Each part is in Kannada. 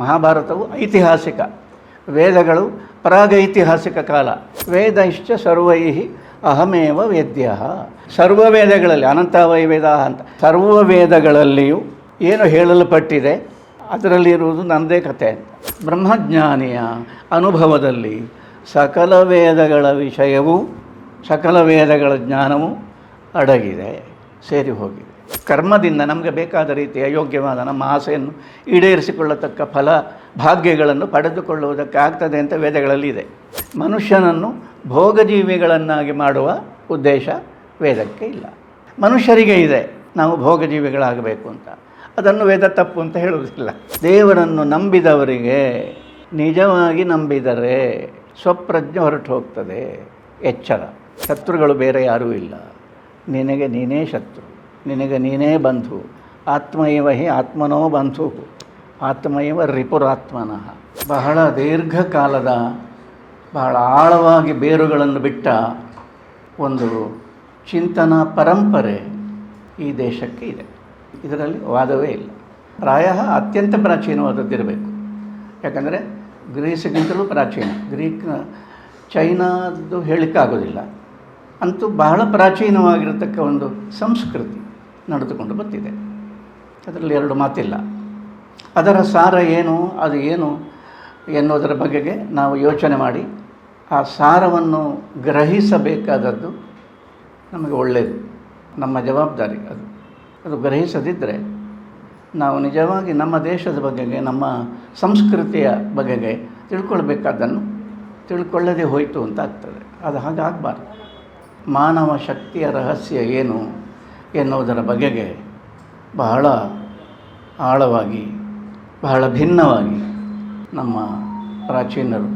ಮಹಾಭಾರತವು ಐತಿಹಾಸಿಕ, ವೇದಗಳು ಪ್ರಾಗೈತಿಹಾಸಿಕ ಕಾಲ. ವೇದ ಇಶ್ಚ ಸರ್ವೈ ಅಹಮೇವ ವೇದ್ಯ. ಸರ್ವ ವೇದಗಳಲ್ಲಿ ಅನಂತವೈ ವೇದ ಅಂತ ಸರ್ವ ವೇದಗಳಲ್ಲಿಯೂ ಏನು ಹೇಳಲ್ಪಟ್ಟಿದೆ ಅದರಲ್ಲಿರುವುದು ನನ್ನದೇ ಕಥೆ ಅಂತ. ಬ್ರಹ್ಮಜ್ಞಾನಿಯ ಅನುಭವದಲ್ಲಿ ಸಕಲ ವೇದಗಳ ವಿಷಯವೂ ಸಕಲ ವೇದಗಳ ಜ್ಞಾನವೂ ಅಡಗಿದೆ, ಸೇರಿ ಹೋಗಿದೆ. ಕರ್ಮದಿಂದ ನಮಗೆ ಬೇಕಾದ ರೀತಿಯ ಯೋಗ್ಯವಾದ ನಮ್ಮ ಆಸೆಯನ್ನು ಈಡೇರಿಸಿಕೊಳ್ಳತಕ್ಕ ಫಲ ಭಾಗ್ಯಗಳನ್ನು ಪಡೆದುಕೊಳ್ಳುವುದಕ್ಕೆ ಆಗ್ತದೆ ಅಂತ ವೇದಗಳಲ್ಲಿ ಇದೆ. ಮನುಷ್ಯನನ್ನು ಭೋಗಜೀವಿಗಳನ್ನಾಗಿ ಮಾಡುವ ಉದ್ದೇಶ ವೇದಕ್ಕೆ ಇಲ್ಲ. ಮನುಷ್ಯರಿಗೆ ಇದೆ ನಾವು ಭೋಗಜೀವಿಗಳಾಗಬೇಕು ಅಂತ. ಅದನ್ನು ವೇದ ತಪ್ಪು ಅಂತ ಹೇಳುವುದಿಲ್ಲ. ದೇವರನ್ನು ನಂಬಿದವರಿಗೆ, ನಿಜವಾಗಿ ನಂಬಿದರೆ ಸ್ವಪ್ರಜ್ಞೆ ಹೊರಟು ಹೋಗ್ತದೆ. ಎಚ್ಚರ. ಶತ್ರುಗಳು ಬೇರೆ ಯಾರೂ ಇಲ್ಲ, ನಿನಗೆ ನೀನೇ ಶತ್ರು, ನಿನಗೆ ನೀನೇ ಬಂಧು. ಆತ್ಮೈವ ಹಿ ಆತ್ಮನೋ ಬಂಧು, ಆತ್ಮೈವ ರಿಪುರಾತ್ಮನಃ. ಬಹಳ ದೀರ್ಘಕಾಲದ, ಬಹಳ ಆಳವಾಗಿ ಬೇರುಗಳನ್ನು ಬಿಟ್ಟ ಒಂದು ಚಿಂತನಾ ಪರಂಪರೆ ಈ ದೇಶಕ್ಕೆ ಇದೆ. ಇದರಲ್ಲಿ ವಾದವೇ ಇಲ್ಲ. ಪ್ರಾಯ ಅತ್ಯಂತ ಪ್ರಾಚೀನವಾದದ್ದಿರಬೇಕು. ಯಾಕಂದರೆ ಗ್ರೀಸ್ಗಿಂತಲೂ ಪ್ರಾಚೀನ. ಚೈನಾದ್ದು ಹೇಳಲಿಕ್ಕಾಗೋದಿಲ್ಲ. ಅಂತೂ ಬಹಳ ಪ್ರಾಚೀನವಾಗಿರತಕ್ಕ ಒಂದು ಸಂಸ್ಕೃತಿ ನಡೆದುಕೊಂಡು ಬಂದಿದೆ. ಅದರಲ್ಲಿ ಎರಡು ಮಾತಿಲ್ಲ. ಅದರ ಸಾರ ಏನು, ಅದು ಏನು ಎನ್ನುವುದರ ಬಗೆಗೆ ನಾವು ಯೋಚನೆ ಮಾಡಿ ಆ ಸಾರವನ್ನು ಗ್ರಹಿಸಬೇಕಾದದ್ದು ನಮಗೆ ಒಳ್ಳೆಯದು, ನಮ್ಮ ಜವಾಬ್ದಾರಿ ಅದು. ಅದು ಗ್ರಹಿಸದಿದ್ದರೆ ನಾವು ನಿಜವಾಗಿ ನಮ್ಮ ದೇಶದ ಬಗೆಗೆ, ನಮ್ಮ ಸಂಸ್ಕೃತಿಯ ಬಗೆಗೆ ತಿಳ್ಕೊಳ್ಬೇಕಾದ್ದನ್ನು ತಿಳ್ಕೊಳ್ಳದೆ ಹೋಯಿತು ಅಂತ ಆಗ್ತದೆ. ಅದು ಹಾಗಾಗಬಾರ್ದು. ಮಾನವ ಶಕ್ತಿಯ ರಹಸ್ಯ ಏನು ಎನ್ನುವುದರ ಬಗೆಗೆ ಬಹಳ ಆಳವಾಗಿ, ಬಹಳ ಭಿನ್ನವಾಗಿ ನಮ್ಮ ಪ್ರಾಚೀನರು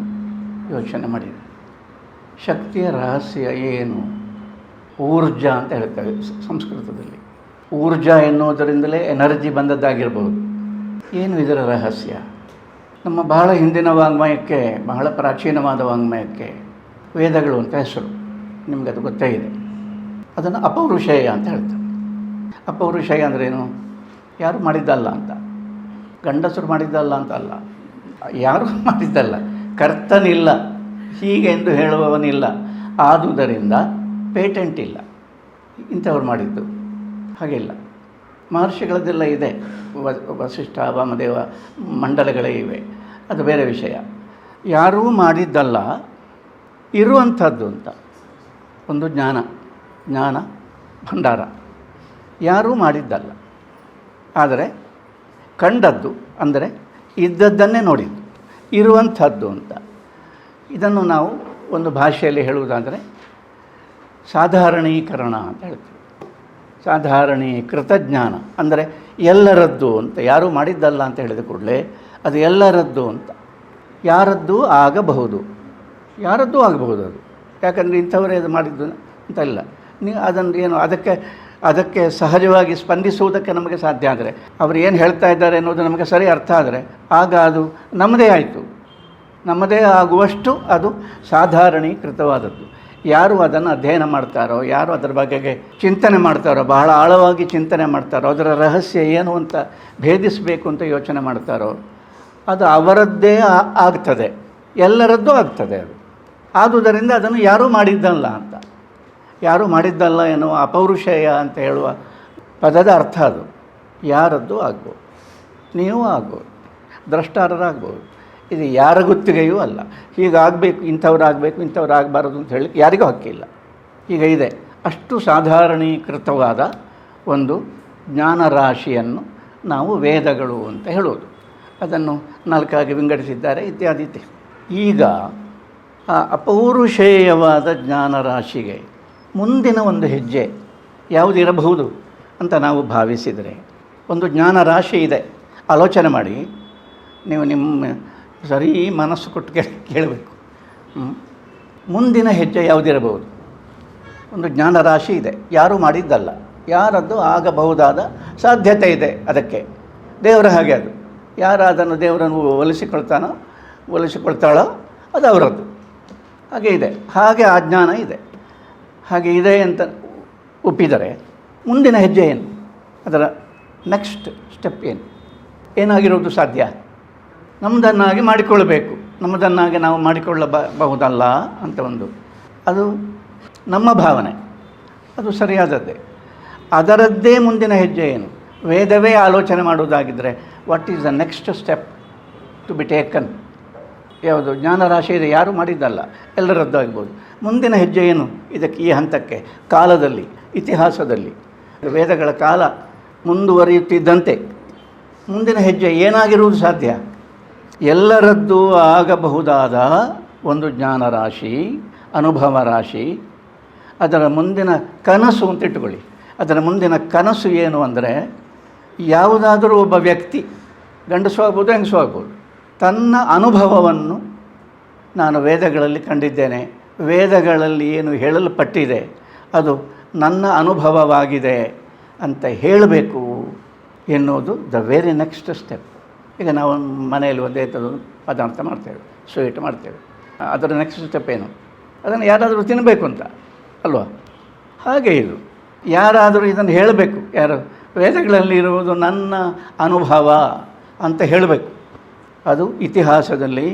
ಯೋಚನೆ ಮಾಡಿದ್ದಾರೆ. ಶಕ್ತಿಯ ರಹಸ್ಯ ಏನು? ಊರ್ಜಾ ಅಂತ ಹೇಳ್ತೇವೆ ಸಂಸ್ಕೃತದಲ್ಲಿ. ಊರ್ಜಾ ಎನ್ನುವುದರಿಂದಲೇ ಎನರ್ಜಿ ಬಂದದ್ದಾಗಿರ್ಬೋದು. ಏನು ಇದರ ರಹಸ್ಯ? ನಮ್ಮ ಬಹಳ ಹಿಂದಿನ ವಾಂಗ್ಮಯಕ್ಕೆ, ಬಹಳ ಪ್ರಾಚೀನವಾದ ವಾಂಗ್ಮಯಕ್ಕೆ ವೇದಗಳು ಅಂತ ಹೆಸರು. ನಿಮಗದು ಗೊತ್ತೇ ಇದೆ. ಅದನ್ನು ಅಪೌರುಷೇಯ ಅಂತ ಹೇಳ್ತಾರೆ. ಅಪೌರುಷೇಯ ಅಂದ್ರೇನು? ಯಾರು ಮಾಡಿದ್ದಲ್ಲ ಅಂತ. ಗಂಡಸರು ಮಾಡಿದ್ದಲ್ಲ ಅಂತ ಅಲ್ಲ, ಯಾರು ಮಾಡಿದ್ದಲ್ಲ, ಕರ್ತನಿಲ್ಲ ಹೀಗೆ ಎಂದು ಹೇಳುವವನಿಲ್ಲ. ಆದುದರಿಂದ ಪೇಟೆಂಟ್ ಇಲ್ಲ, ಇಂಥವ್ರು ಮಾಡಿದ್ದು. ಹಾಗಿಲ್ಲ. ಮಹರ್ಷಿಗಳದ್ದೆಲ್ಲ ಇದೆ. ವಸಿಷ್ಠ, ವಾಮದೇವ ಮಂಡಲಗಳೇ ಇವೆ, ಅದು ಬೇರೆ ವಿಷಯ. ಯಾರೂ ಮಾಡಿದ್ದಲ್ಲ, ಇರುವಂಥದ್ದು ಅಂತ ಒಂದು ಜ್ಞಾನ ಭಂಡಾರ. ಯಾರೂ ಮಾಡಿದ್ದಲ್ಲ, ಆದರೆ ಕಂಡದ್ದು, ಅಂದರೆ ಇದ್ದದ್ದನ್ನೇ ನೋಡಿದ್ದು, ಇರುವಂಥದ್ದು ಅಂತ. ಇದನ್ನು ನಾವು ಒಂದು ಭಾಷೆಯಲ್ಲಿ ಹೇಳುವುದಾದರೆ ಸಾಧಾರಣೀಕರಣ ಅಂತ ಹೇಳ್ತೀವಿ. ಸಾಧಾರಣೀಕೃತ ಜ್ಞಾನ ಅಂದರೆ ಎಲ್ಲರದ್ದು ಅಂತ. ಯಾರೂ ಮಾಡಿದ್ದಲ್ಲ ಅಂತ ಹೇಳಿದ ಕೂಡಲೇ ಅದು ಎಲ್ಲರದ್ದು ಅಂತ. ಯಾರದ್ದು ಆಗಬಹುದು, ಯಾರದ್ದೂ ಆಗಬಹುದು ಅದು. ಯಾಕಂದರೆ ಇಂಥವರೇ ಅದು ಮಾಡಿದ್ದು ಅಂತ ಇಲ್ಲ. ನೀವು ಅದನ್ನು ಏನು ಅದಕ್ಕೆ ಸಹಜವಾಗಿ ಸ್ಪಂದಿಸುವುದಕ್ಕೆ ನಮಗೆ ಸಾಧ್ಯ ಆದರೆ, ಅವರು ಏನು ಹೇಳ್ತಾ ಇದ್ದಾರೆ ಅನ್ನೋದು ನಮಗೆ ಸರಿ ಅರ್ಥ ಆದರೆ, ಆಗ ಅದು ನಮ್ಮದೇ ಆಯಿತು. ನಮ್ಮದೇ ಆಗುವಷ್ಟು ಅದು ಸಾಧಾರಣೀಕೃತವಾದದ್ದು. ಯಾರು ಅದನ್ನು ಅಧ್ಯಯನ ಮಾಡ್ತಾರೋ, ಯಾರು ಅದರ ಬಗೆಗೆ ಚಿಂತನೆ ಮಾಡ್ತಾರೋ, ಬಹಳ ಆಳವಾಗಿ ಚಿಂತನೆ ಮಾಡ್ತಾರೋ, ಅದರ ರಹಸ್ಯ ಏನು ಅಂತ ಭೇದಿಸಬೇಕು ಅಂತ ಯೋಚನೆ ಮಾಡ್ತಾರೋ, ಅದು ಅವರದ್ದೇ ಆಗ್ತದೆ, ಎಲ್ಲರದ್ದೂ ಆಗ್ತದೆ ಅದು. ಆದುದರಿಂದ ಅದನ್ನು ಯಾರೂ ಮಾಡಿದ್ದಲ್ಲ ಅಂತ. ಯಾರೂ ಮಾಡಿದ್ದಲ್ಲ ಎನ್ನುವ ಅಪೌರುಷೇಯ ಅಂತ ಹೇಳುವ ಪದದ ಅರ್ಥ ಅದು. ಯಾರದ್ದು ಆಗ್ಬೋದು, ನೀವು ಆಗ್ಬೋದು, ದ್ರಷ್ಟಾರರಾಗ್ಬೋದು. ಇದು ಯಾರ ಗುತ್ತಿಗೆಯೂ ಅಲ್ಲ. ಹೀಗಾಗಬೇಕು, ಇಂಥವ್ರಾಗಬೇಕು, ಇಂಥವ್ರು ಆಗಬಾರದು ಅಂತ ಹೇಳಲಿಕ್ಕೆ ಯಾರಿಗೂ ಹಕ್ಕಿಲ್ಲ. ಈಗ ಇದೆ. ಅಷ್ಟು ಸಾಧಾರಣೀಕೃತವಾದ ಒಂದು ಜ್ಞಾನರಾಶಿಯನ್ನು ನಾವು ವೇದಗಳು ಅಂತ ಹೇಳೋದು. ಅದನ್ನು ನಾಲ್ಕಾಗಿ ವಿಂಗಡಿಸಿದ್ದಾರೆ, ಇತ್ಯಾದಿ. ಈಗ ಆ ಅಪೌರುಷೇಯವಾದ ಜ್ಞಾನರಾಶಿಗೆ ಮುಂದಿನ ಒಂದು ಹೆಜ್ಜೆ ಯಾವುದಿರಬಹುದು ಅಂತ ನಾವು ಭಾವಿಸಿದರೆ, ಒಂದು ಜ್ಞಾನರಾಶಿ ಇದೆ. ಆಲೋಚನೆ ಮಾಡಿ, ನೀವು ನಿಮ್ಮ ಸರಿ ಮನಸ್ಸು ಕೊಟ್ಟು ಕೇಳಬೇಕು. ಮುಂದಿನ ಹೆಜ್ಜೆ ಯಾವುದಿರಬಹುದು? ಒಂದು ಜ್ಞಾನರಾಶಿ ಇದೆ, ಯಾರೂ ಮಾಡಿದ್ದಲ್ಲ, ಯಾರದ್ದು ಆಗಬಹುದಾದ ಸಾಧ್ಯತೆ ಇದೆ. ಅದಕ್ಕೆ ದೇವರ ಹಾಗೆ ಅದು. ಯಾರು ಅದನ್ನು ದೇವರನ್ನು ಒಲಿಸಿಕೊಳ್ತಾಳೋ ಅದು ಅವರದ್ದು. ಹಾಗೆ ಇದೆ, ಹಾಗೆ ಆ ಜ್ಞಾನ ಇದೆ. ಹಾಗೆ ಇದೆ ಅಂತ ಒಪ್ಪಿದರೆ ಮುಂದಿನ ಹೆಜ್ಜೆ ಏನು? ಅದರ ನೆಕ್ಸ್ಟ್ ಸ್ಟೆಪ್ ಏನಾಗಿರೋದು ಸಾಧ್ಯ? ನಮ್ಮದನ್ನಾಗಿ ಮಾಡಿಕೊಳ್ಳಬೇಕು, ನಮ್ಮದನ್ನಾಗಿ ನಾವು ಮಾಡಿಕೊಳ್ಳಬಹುದಲ್ಲ ಅಂತ ಒಂದು, ಅದು ನಮ್ಮ ಭಾವನೆ, ಅದು ಸರಿಯಾದದ್ದೇ. ಅದರದ್ದೇ ಮುಂದಿನ ಹೆಜ್ಜೆ ಏನು? ವೇದವೇ ಆಲೋಚನೆ ಮಾಡುವುದಾಗಿದ್ದರೆ what is the next step to be taken? ಯಾವುದು? ಜ್ಞಾನರಾಶಿ ಇದೆ, ಯಾರೂ ಮಾಡಿದ್ದಲ್ಲ, ಎಲ್ಲರದ್ದು ಆಗ್ಬೋದು. ಮುಂದಿನ ಹೆಜ್ಜೆ ಏನು ಇದಕ್ಕೆ, ಈ ಹಂತಕ್ಕೆ? ಕಾಲದಲ್ಲಿ, ಇತಿಹಾಸದಲ್ಲಿ ವೇದಗಳ ಕಾಲ ಮುಂದುವರಿಯುತ್ತಿದ್ದಂತೆ ಮುಂದಿನ ಹೆಜ್ಜೆ ಏನಾಗಿರುವುದು ಸಾಧ್ಯ? ಎಲ್ಲರದ್ದು ಆಗಬಹುದಾದ ಒಂದು ಜ್ಞಾನರಾಶಿ, ಅನುಭವ ರಾಶಿ, ಅದರ ಮುಂದಿನ ಕನಸು ಅಂತ ಇಟ್ಟುಕೊಳ್ಳಿ. ಅದರ ಮುಂದಿನ ಕನಸು ಏನು ಅಂದರೆ, ಯಾವುದಾದರೂ ಒಬ್ಬ ವ್ಯಕ್ತಿ, ಗಂಡಸು ಆಗ್ಬೋದು ಹೆಂಗಸು ಆಗ್ಬೋದು, ತನ್ನ ಅನುಭವವನ್ನು ನಾನು ವೇದಗಳಲ್ಲಿ ಕಂಡಿದ್ದೇನೆ, ವೇದಗಳಲ್ಲಿ ಏನು ಹೇಳಲ್ಪಟ್ಟಿದೆ ಅದು ನನ್ನ ಅನುಭವವಾಗಿದೆ ಅಂತ ಹೇಳಬೇಕು ಎನ್ನುವುದು ದ ವೆರಿ ನೆಕ್ಸ್ಟ್ ಸ್ಟೆಪ್. ಈಗ ನಾವು ಮನೆಯಲ್ಲಿ ಒಂದೇ ಥರದ್ದು ಪದಾರ್ಥ ಮಾಡ್ತೇವೆ, ಸ್ವೀಟ್ ಮಾಡ್ತೇವೆ, ಅದರ ನೆಕ್ಸ್ಟ್ ಸ್ಟೆಪ್ ಏನು? ಅದನ್ನು ಯಾರಾದರೂ ತಿನ್ನಬೇಕು ಅಂತ ಅಲ್ವಾ? ಹಾಗೆ ಇದು ಯಾರಾದರೂ ಇದನ್ನು ಹೇಳಬೇಕು, ಯಾರು? ವೇದಗಳಲ್ಲಿ ಇರುವುದು ನನ್ನ ಅನುಭವ ಅಂತ ಹೇಳಬೇಕು. ಅದು ಇತಿಹಾಸದಲ್ಲಿ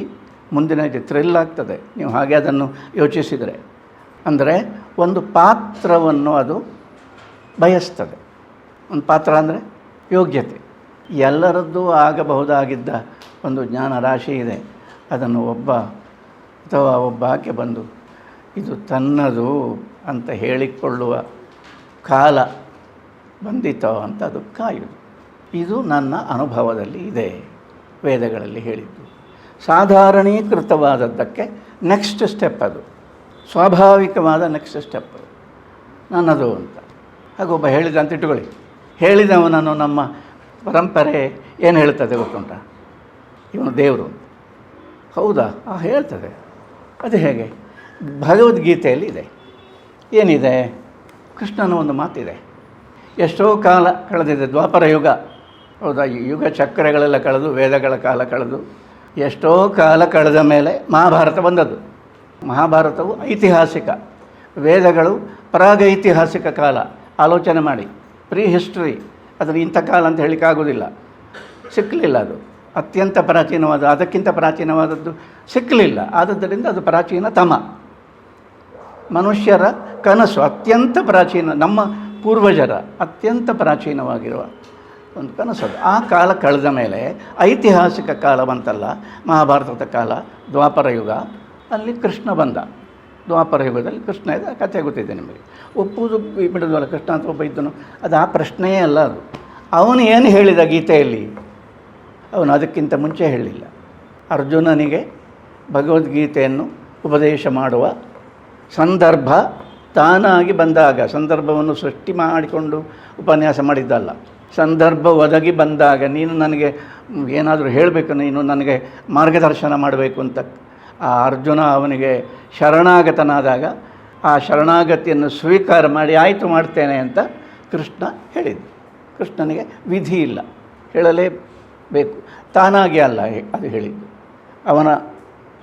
ಮುಂದಿನ ಥ್ರಿಲ್ ಆಗ್ತದೆ ನೀವು ಹಾಗೆ ಅದನ್ನು ಯೋಚಿಸಿದರೆ. ಅಂದರೆ ಒಂದು ಪಾತ್ರವನ್ನು ಅದು ಬಯಸ್ತದೆ. ಒಂದು ಪಾತ್ರ ಅಂದರೆ ಯೋಗ್ಯತೆ. ಎಲ್ಲರದ್ದೂ ಆಗಬಹುದಾಗಿದ್ದ ಒಂದು ಜ್ಞಾನ ರಾಶಿ ಇದೆ, ಅದನ್ನು ಒಬ್ಬ ಅಥವಾ ಒಬ್ಬಾಕೆ ಬಂದು ಇದು ತನ್ನದು ಅಂತ ಹೇಳಿಕೊಳ್ಳುವ ಕಾಲ ಬಂದಿತೋ ಅಂತ ಅದು ಕಾಯುವುದು. ಇದು ನನ್ನ ಅನುಭವದಲ್ಲಿ ಇದೆ, ವೇದಗಳಲ್ಲಿ ಹೇಳಿದ್ದು. ಸಾಧಾರಣೀಕೃತವಾದದ್ದಕ್ಕೆ ನೆಕ್ಸ್ಟ್ ಸ್ಟೆಪ್, ಅದು ಸ್ವಾಭಾವಿಕವಾದ ನೆಕ್ಸ್ಟ್ ಸ್ಟೆಪ್ ನನ್ನದು ಅಂತ. ಹಾಗೊಬ್ಬ ಹೇಳಿದ ಅಂತ ಇಟ್ಟುಕೊಳ್ಳಿ, ಹೇಳಿದವನನ್ನು ನಮ್ಮ ಪರಂಪರೆ ಏನು ಹೇಳ್ತದೆ ಗೊತ್ತುಂಟ? ಇವನು ದೇವರು. ಹೌದಾ? ಹೇಳ್ತದೆ. ಅದು ಹೇಗೆ? ಭಗವದ್ಗೀತೆಯಲ್ಲಿ ಇದೆ. ಏನಿದೆ? ಕೃಷ್ಣನ ಒಂದು ಮಾತಿದೆ. ಎಷ್ಟೋ ಕಾಲ ಕಳೆದಿದೆ, ದ್ವಾಪರ ಯುಗ, ಹೌದಾ? ಯುಗ ಚಕ್ರಗಳೆಲ್ಲ ಕಳೆದು, ವೇದಗಳ ಕಾಲ ಕಳೆದು ಎಷ್ಟೋ ಕಾಲ ಕಳೆದ ಮೇಲೆ ಮಹಾಭಾರತ ಬಂದದ್ದು. ಮಹಾಭಾರತವು ಐತಿಹಾಸಿಕ, ವೇದಗಳು ಪ್ರಾಗೈತಿಹಾಸಿಕ ಕಾಲ. ಆಲೋಚನೆ ಮಾಡಿ, ಪ್ರೀ ಹಿಸ್ಟ್ರಿ, ಅದನ್ನು ಇಂಥ ಕಾಲ ಅಂತ ಹೇಳಲಿಕ್ಕಾಗೋದಿಲ್ಲ, ಸಿಕ್ಕಲಿಲ್ಲ. ಅದು ಅತ್ಯಂತ ಪ್ರಾಚೀನವಾದ, ಅದಕ್ಕಿಂತ ಪ್ರಾಚೀನವಾದದ್ದು ಸಿಕ್ಕಲಿಲ್ಲ. ಆದದ್ದರಿಂದ ಅದು ಪ್ರಾಚೀನತಮ. ಮನುಷ್ಯರ ಕನಸು ಅತ್ಯಂತ ಪ್ರಾಚೀನ, ನಮ್ಮ ಪೂರ್ವಜರ ಅತ್ಯಂತ ಪ್ರಾಚೀನವಾಗಿರುವ ಒಂದು ಕನಸದು. ಆ ಕಾಲ ಕಳೆದ ಮೇಲೆ ಐತಿಹಾಸಿಕ ಕಾಲ ಬಂತಲ್ಲ, ಮಹಾಭಾರತದ ಕಾಲ, ದ್ವಾಪರ ಯುಗ. ಅಲ್ಲಿ ಕೃಷ್ಣ ಬಂದ. ದ್ವಾಪರ ಯುಗದಲ್ಲಿ ಕೃಷ್ಣ ಇದೆ, ಕಥೆ ಗೊತ್ತಿದೆ ನಿಮಗೆ. ಒಪ್ಪುವುದು ಬಿಡೋದಲ್ಲ, ಕೃಷ್ಣ ಅಂತ ಒಬ್ಬ ಇದ್ದನು, ಅದು ಆ ಪ್ರಶ್ನೆಯೇ ಅಲ್ಲ. ಅದು ಅವನು ಏನು ಹೇಳಿದ ಗೀತೆಯಲ್ಲಿ? ಅವನು ಅದಕ್ಕಿಂತ ಮುಂಚೆ ಹೇಳಿಲ್ಲ. ಅರ್ಜುನನಿಗೆ ಭಗವದ್ಗೀತೆಯನ್ನು ಉಪದೇಶ ಮಾಡುವ ಸಂದರ್ಭ ತಾನಾಗಿ ಬಂದಾಗ, ಸಂದರ್ಭವನ್ನು ಸೃಷ್ಟಿ ಮಾಡಿಕೊಂಡು ಉಪನ್ಯಾಸ ಮಾಡಿದ್ದಲ್ಲ. ಸಂದರ್ಭ ಒದಗಿ ಬಂದಾಗ, ನೀನು ನನಗೆ ಏನಾದರೂ ಹೇಳಬೇಕು, ನೀನು ನನಗೆ ಮಾರ್ಗದರ್ಶನ ಮಾಡಬೇಕು ಅಂತ ಆ ಅರ್ಜುನ ಅವನಿಗೆ ಶರಣಾಗತನಾದಾಗ, ಆ ಶರಣಾಗತಿಯನ್ನು ಸ್ವೀಕಾರ ಮಾಡಿ ಆಯಿತು ಮಾಡ್ತೇನೆ ಅಂತ ಕೃಷ್ಣ ಹೇಳಿದ್ದು. ಕೃಷ್ಣನಿಗೆ ವಿಧಿ ಇಲ್ಲ, ಹೇಳಲೇಬೇಕು, ತಾನಾಗಿ ಅಲ್ಲ ಅದು ಹೇಳಿದ್ದು, ಅವನ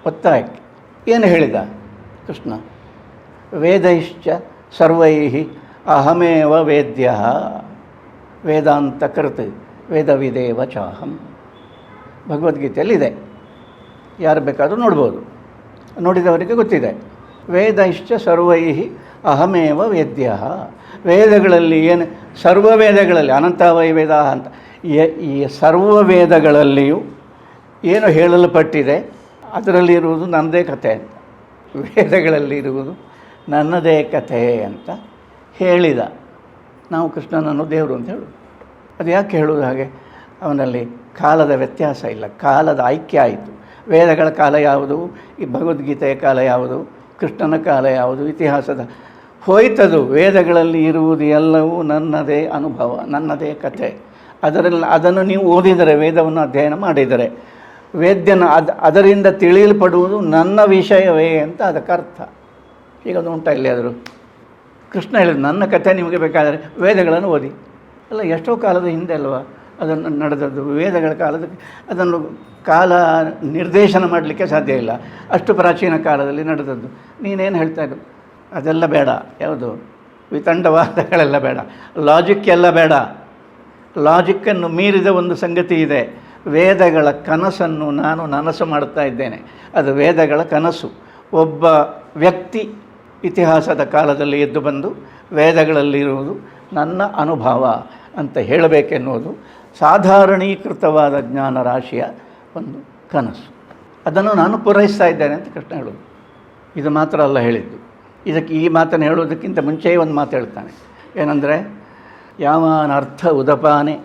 ಒತ್ತಾಯಕ್ಕೆ. ಏನು ಹೇಳಿದ ಕೃಷ್ಣ? ವೇದೈಶ್ಚ ಸರ್ವೈಃ ಅಹಮೇವ ವೇದ್ಯ ವೇದಾಂತ ಕೃತ್ ವೇದವಿದೇವ ಚಾಹಂ. ಭಗವದ್ಗೀತೆಯಲ್ಲಿದೆ, ಯಾರು ಬೇಕಾದರೂ ನೋಡ್ಬೋದು, ನೋಡಿದವರಿಗೆ ಗೊತ್ತಿದೆ. ವೇದೈಶ್ಚ ಸರ್ವೈಃ ಅಹಮೇವ ವೇದ್ಯ. ವೇದಗಳಲ್ಲಿ ಏನು, ಸರ್ವ ವೇದಗಳಲ್ಲಿ, ಅನಂತವೈ ವೇದ ಅಂತ, ಈ ಸರ್ವ ವೇದಗಳಲ್ಲಿಯೂ ಏನು ಹೇಳಲ್ಪಟ್ಟಿದೆ ಅದರಲ್ಲಿರುವುದು ನನ್ನದೇ ಕಥೆ ಅಂತ, ವೇದಗಳಲ್ಲಿರುವುದು ನನ್ನದೇ ಕಥೆ ಅಂತ ಹೇಳಿದ. ನಾವು ಕೃಷ್ಣನನ್ನು ದೇವರು ಅಂತ ಹೇಳೋದು. ಅದು ಯಾಕೆ ಹೇಳೋದು ಹಾಗೆ? ಅವನಲ್ಲಿ ಕಾಲದ ವ್ಯತ್ಯಾಸ ಇಲ್ಲ, ಕಾಲದ ಐಕ್ಯ ಆಯಿತು. ವೇದಗಳ ಕಾಲ ಯಾವುದು, ಈ ಭಗವದ್ಗೀತೆಯ ಕಾಲ ಯಾವುದು, ಕೃಷ್ಣನ ಕಾಲ ಯಾವುದು, ಇತಿಹಾಸದ ಹೋಯ್ತದು. ವೇದಗಳಲ್ಲಿ ಇರುವುದು ಎಲ್ಲವೂ ನನ್ನದೇ ಅನುಭವ, ನನ್ನದೇ ಕಥೆ. ಅದನ್ನು ನೀವು ಓದಿದರೆ, ವೇದವನ್ನು ಅಧ್ಯಯನ ಮಾಡಿದರೆ, ಅದರಿಂದ ತಿಳಿಯಲ್ಪಡುವುದು ನನ್ನ ವಿಷಯವೇ ಅಂತ ಅದಕ್ಕೆ ಅರ್ಥ. ಈಗ ಅದು ಉಂಟ ಎಲ್ಲಿಯಾದರೂ? ಕೃಷ್ಣ ಹೇಳಿದ್ರು, ನನ್ನ ಕಥೆ ನಿಮಗೆ ಬೇಕಾದರೆ ವೇದಗಳನ್ನು ಓದಿ. ಅಲ್ಲ, ಎಷ್ಟೋ ಕಾಲದ ಹಿಂದೆ ಅಲ್ವಾ ಅದನ್ನು ನಡೆದದ್ದು, ವೇದಗಳ ಕಾಲದ. ಅದನ್ನು ಕಾಲ ನಿರ್ದೇಶನ ಮಾಡಲಿಕ್ಕೆ ಸಾಧ್ಯ ಇಲ್ಲ, ಅಷ್ಟು ಪ್ರಾಚೀನ ಕಾಲದಲ್ಲಿ ನಡೆದದ್ದು. ನೀನೇನು ಹೇಳ್ತಾ ಇದ್ದು? ಅದೆಲ್ಲ ಬೇಡ. ಯಾವುದು? ವಿತಂಡವಾದಗಳೆಲ್ಲ ಬೇಡ, ಲಾಜಿಕ್ ಎಲ್ಲ ಬೇಡ. ಲಾಜಿಕ್ಕನ್ನು ಮೀರಿದ ಒಂದು ಸಂಗತಿ ಇದೆ, ವೇದಗಳ ಕನಸನ್ನು ನಾನು ನನಸು ಮಾಡ್ತಾ ಇದ್ದೇನೆ. ಅದು ವೇದಗಳ ಕನಸು. ಒಬ್ಬ ವ್ಯಕ್ತಿ ಇತಿಹಾಸದ ಕಾಲದಲ್ಲಿ ಎದ್ದು ಬಂದು ವೇದಗಳಲ್ಲಿರುವುದು ನನ್ನ ಅನುಭವ ಅಂತ ಹೇಳಬೇಕೆನ್ನುವುದು ಸಾಧಾರಣೀಕೃತವಾದ ಜ್ಞಾನ ರಾಶಿಯ ಒಂದು ಕನಸು. ಅದನ್ನು ನಾನು ಪೂರೈಸ್ತಾ ಇದ್ದೇನೆ ಅಂತ ಕೃಷ್ಣ ಹೇಳೋದು. ಇದು ಮಾತ್ರ ಅಲ್ಲ ಹೇಳಿದ್ದು. ಇದಕ್ಕೆ ಈ ಮಾತನ್ನು ಹೇಳೋದಕ್ಕಿಂತ ಮುಂಚೆಯೇ ಒಂದು ಮಾತು ಹೇಳ್ತಾನೆ. ಏನಂದರೆ, ಯಾವಾನ್ ಅರ್ಥ ಉದಪಾನೆ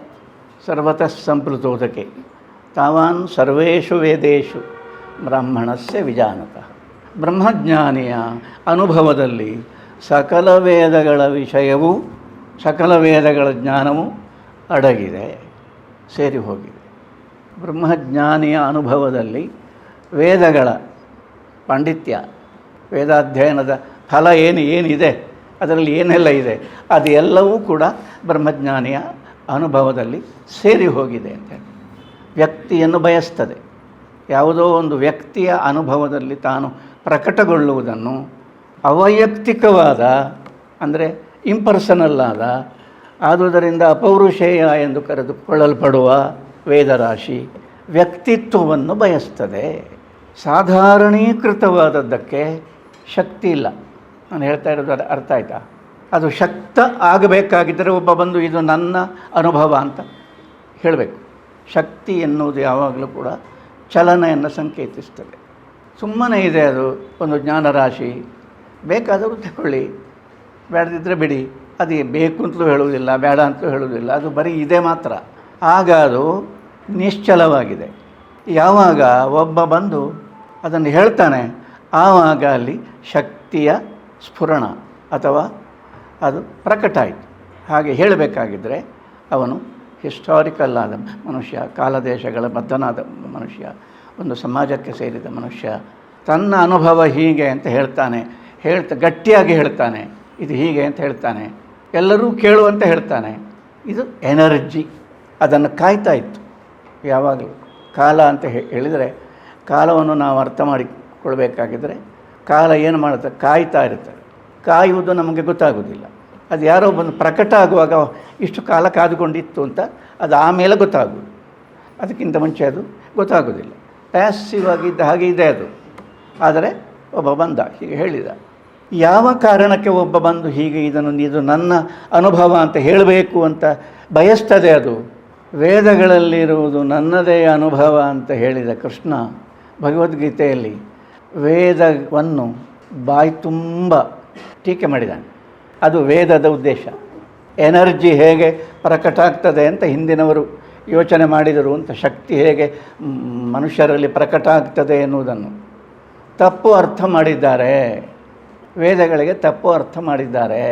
ಸರ್ವತಃ ಸಂಪ್ಲುತೋದಕೆ ತಾವಾನ್ ಸರ್ವೇಷು ವೇದೇಶು ಬ್ರಾಹ್ಮಣಸ್ಯ ವಿಜಾನತಃ. ಬ್ರಹ್ಮಜ್ಞಾನಿಯ ಅನುಭವದಲ್ಲಿ ಸಕಲ ವೇದಗಳ ವಿಷಯವೂ ಸಕಲ ವೇದಗಳ ಜ್ಞಾನವೂ ಅಡಗಿದೆ, ಸೇರಿ ಹೋಗಿದೆ. ಬ್ರಹ್ಮಜ್ಞಾನಿಯ ಅನುಭವದಲ್ಲಿ ವೇದಗಳ ಪಾಂಡಿತ್ಯ, ವೇದಾಧ್ಯಯನದ ಫಲ ಏನಿದೆ, ಅದರಲ್ಲಿ ಏನೆಲ್ಲ ಇದೆ, ಅದು ಎಲ್ಲವೂ ಕೂಡ ಬ್ರಹ್ಮಜ್ಞಾನಿಯ ಅನುಭವದಲ್ಲಿ ಸೇರಿ ಹೋಗಿದೆ ಅಂತ ಹೇಳಿ ವ್ಯಕ್ತಿಯನ್ನು ಬಯಸ್ತದೆ. ಯಾವುದೋ ಒಂದು ವ್ಯಕ್ತಿಯ ಅನುಭವದಲ್ಲಿ ತಾನು ಪ್ರಕಟಗೊಳ್ಳುವುದನ್ನು ಅವೈಯಕ್ತಿಕವಾದ, ಅಂದರೆ ಇಂಪರ್ಸನಲ್ ಆದ, ಆದುದರಿಂದ ಅಪೌರುಷೇಯ ಎಂದು ಕರೆದುಕೊಳ್ಳಲ್ಪಡುವ ವೇದರಾಶಿ ವ್ಯಕ್ತಿತ್ವವನ್ನು ಬಯಸ್ತದೆ. ಸಾಧಾರಣೀಕೃತವಾದದ್ದಕ್ಕೆ ಶಕ್ತಿ ಇಲ್ಲ. ನಾನು ಹೇಳ್ತಾ ಇರೋದು ಅರ್ಥ ಆಯ್ತಾ? ಅದು ಶಕ್ತ ಆಗಬೇಕಾಗಿದ್ದರೆ ಒಬ್ಬ ಬಂದು ಇದು ನನ್ನ ಅನುಭವ ಅಂತ ಹೇಳಬೇಕು. ಶಕ್ತಿ ಎನ್ನುವುದು ಯಾವಾಗಲೂ ಕೂಡ ಚಲನೆಯನ್ನು ಸಂಕೇತಿಸ್ತದೆ. ಸುಮ್ಮನೆ ಇದೆ ಅದು ಒಂದು ಜ್ಞಾನರಾಶಿ, ಬೇಕಾದರೂ ತಗೊಳ್ಳಿ, ಬೇಡದಿದ್ದರೆ ಬಿಡಿ. ಅದು ಬೇಕು ಅಂತಲೂ ಹೇಳುವುದಿಲ್ಲ, ಬೇಡ ಅಂತಲೂ ಹೇಳುವುದಿಲ್ಲ, ಅದು ಬರೀ ಇದೆ ಮಾತ್ರ. ಆಗ ಅದು ನಿಶ್ಚಲವಾಗಿದೆ. ಯಾವಾಗ ಒಬ್ಬ ಬಂದು ಅದನ್ನು ಹೇಳ್ತಾನೆ, ಆವಾಗ ಅಲ್ಲಿ ಶಕ್ತಿಯ ಸ್ಫುರಣ ಅಥವಾ ಅದು ಪ್ರಕಟ ಆಯಿತು. ಹಾಗೆ ಹೇಳಬೇಕಾಗಿದ್ದರೆ ಅವನು ಹಿಸ್ಟಾರಿಕಲ್ ಆದ ಮನುಷ್ಯ, ಕಾಲದೇಶಗಳ ಬದ್ಧನಾದ ಮನುಷ್ಯ, ಒಂದು ಸಮಾಜಕ್ಕೆ ಸೇರಿದ ಮನುಷ್ಯ, ತನ್ನ ಅನುಭವ ಹೀಗೆ ಅಂತ ಹೇಳ್ತಾನೆ, ಗಟ್ಟಿಯಾಗಿ ಹೇಳ್ತಾನೆ, ಇದು ಹೀಗೆ ಅಂತ ಹೇಳ್ತಾನೆ, ಎಲ್ಲರೂ ಕೇಳುವಂತೆ ಹೇಳ್ತಾನೆ. ಇದು ಎನರ್ಜಿ. ಅದನ್ನು ಕಾಯ್ತಾ ಇತ್ತು ಯಾವಾಗಲೂ. ಕಾಲ ಅಂತ ಹೇಳಿದರೆ, ಕಾಲವನ್ನು ನಾವು ಅರ್ಥ ಮಾಡಿಕೊಳ್ಬೇಕಾಗಿದ್ದರೆ ಕಾಲ ಏನು ಮಾಡುತ್ತೆ, ಕಾಯ್ತಾ ಇರ್ತದೆ. ಕಾಯುವುದು ನಮಗೆ ಗೊತ್ತಾಗೋದಿಲ್ಲ. ಅದು ಯಾರೋ ಬಂದು ಪ್ರಕಟ ಆಗುವಾಗ ಇಷ್ಟು ಕಾಲ ಕಾದುಕೊಂಡಿತ್ತು ಅಂತ ಅದು ಆಮೇಲೆ ಗೊತ್ತಾಗೋದು. ಅದಕ್ಕಿಂತ ಮುಂಚೆ ಅದು ಗೊತ್ತಾಗೋದಿಲ್ಲ. ಪ್ಯಾಸಿವ್ ಆಗಿದ್ದ ಹಾಗೆ ಇದೆ ಅದು. ಆದರೆ ಒಬ್ಬ ಬಂದ, ಹೀಗೆ ಹೇಳಿದ. ಯಾವ ಕಾರಣಕ್ಕೆ ಒಬ್ಬ ಬಂದು ಹೀಗೆ ಇದು ನನ್ನ ಅನುಭವ ಅಂತ ಹೇಳಬೇಕು ಅಂತ ಬಯಸ್ತದೆ? ಅದು ವೇದಗಳಲ್ಲಿರುವುದು ನನ್ನದೇ ಅನುಭವ ಅಂತ ಹೇಳಿದ ಕೃಷ್ಣ ಭಗವದ್ಗೀತೆಯಲ್ಲಿ ವೇದವನ್ನು ಬಾಯಿ ತುಂಬ ಟೀಕೆ ಮಾಡಿದ್ದಾನೆ. ಅದು ವೇದದ ಉದ್ದೇಶ. ಎನರ್ಜಿ ಹೇಗೆ ಪ್ರಕಟ ಆಗ್ತದೆ ಅಂತ ಹಿಂದಿನವರು ಯೋಚನೆ ಮಾಡಿದರು ಅಂತ, ಶಕ್ತಿ ಹೇಗೆ ಮನುಷ್ಯರಲ್ಲಿ ಪ್ರಕಟ ಆಗ್ತದೆ ಎನ್ನುವುದನ್ನು ತಪ್ಪು ಅರ್ಥ ಮಾಡಿದ್ದಾರೆ. ವೇದಗಳಿಗೆ ತಪ್ಪು ಅರ್ಥ ಮಾಡಿದ್ದಾರೆ.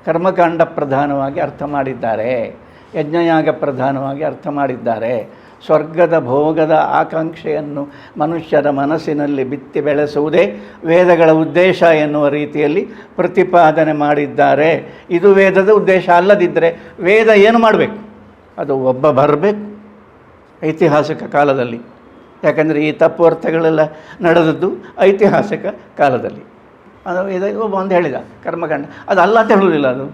ಕರ್ಮಕಾಂಡ ಪ್ರಧಾನವಾಗಿ ಅರ್ಥ ಮಾಡಿದ್ದಾರೆ, ಯಜ್ಞಯಾಗ ಪ್ರಧಾನವಾಗಿ ಅರ್ಥ ಮಾಡಿದ್ದಾರೆ. ಸ್ವರ್ಗದ ಭೋಗದ ಆಕಾಂಕ್ಷೆಯನ್ನು ಮನುಷ್ಯರ ಮನಸ್ಸಿನಲ್ಲಿ ಬಿತ್ತಿ ಬೆಳೆಸುವುದೇ ವೇದಗಳ ಉದ್ದೇಶ ಎನ್ನುವ ರೀತಿಯಲ್ಲಿ ಪ್ರತಿಪಾದನೆ ಮಾಡಿದ್ದಾರೆ. ಇದು ವೇದದ ಉದ್ದೇಶ ಅಲ್ಲದಿದ್ದರೆ ವೇದ ಏನು ಮಾಡಬೇಕು? ಅದು ಒಬ್ಬ ಬರಬೇಕು ಐತಿಹಾಸಿಕ ಕಾಲದಲ್ಲಿ. ಯಾಕಂದರೆ ಈ ತಪ್ಪು ಅರ್ಥಗಳೆಲ್ಲ ನಡೆದದ್ದು ಐತಿಹಾಸಿಕ ಕಾಲದಲ್ಲಿ. ಅದು ಒಬ್ಬ ಒಂದು ಹೇಳಿದ ಕರ್ಮಕಾಂಡ, ಅದು ಅಲ್ಲ ಅಂತ ಹೇಳುವುದಿಲ್ಲ. ಅದು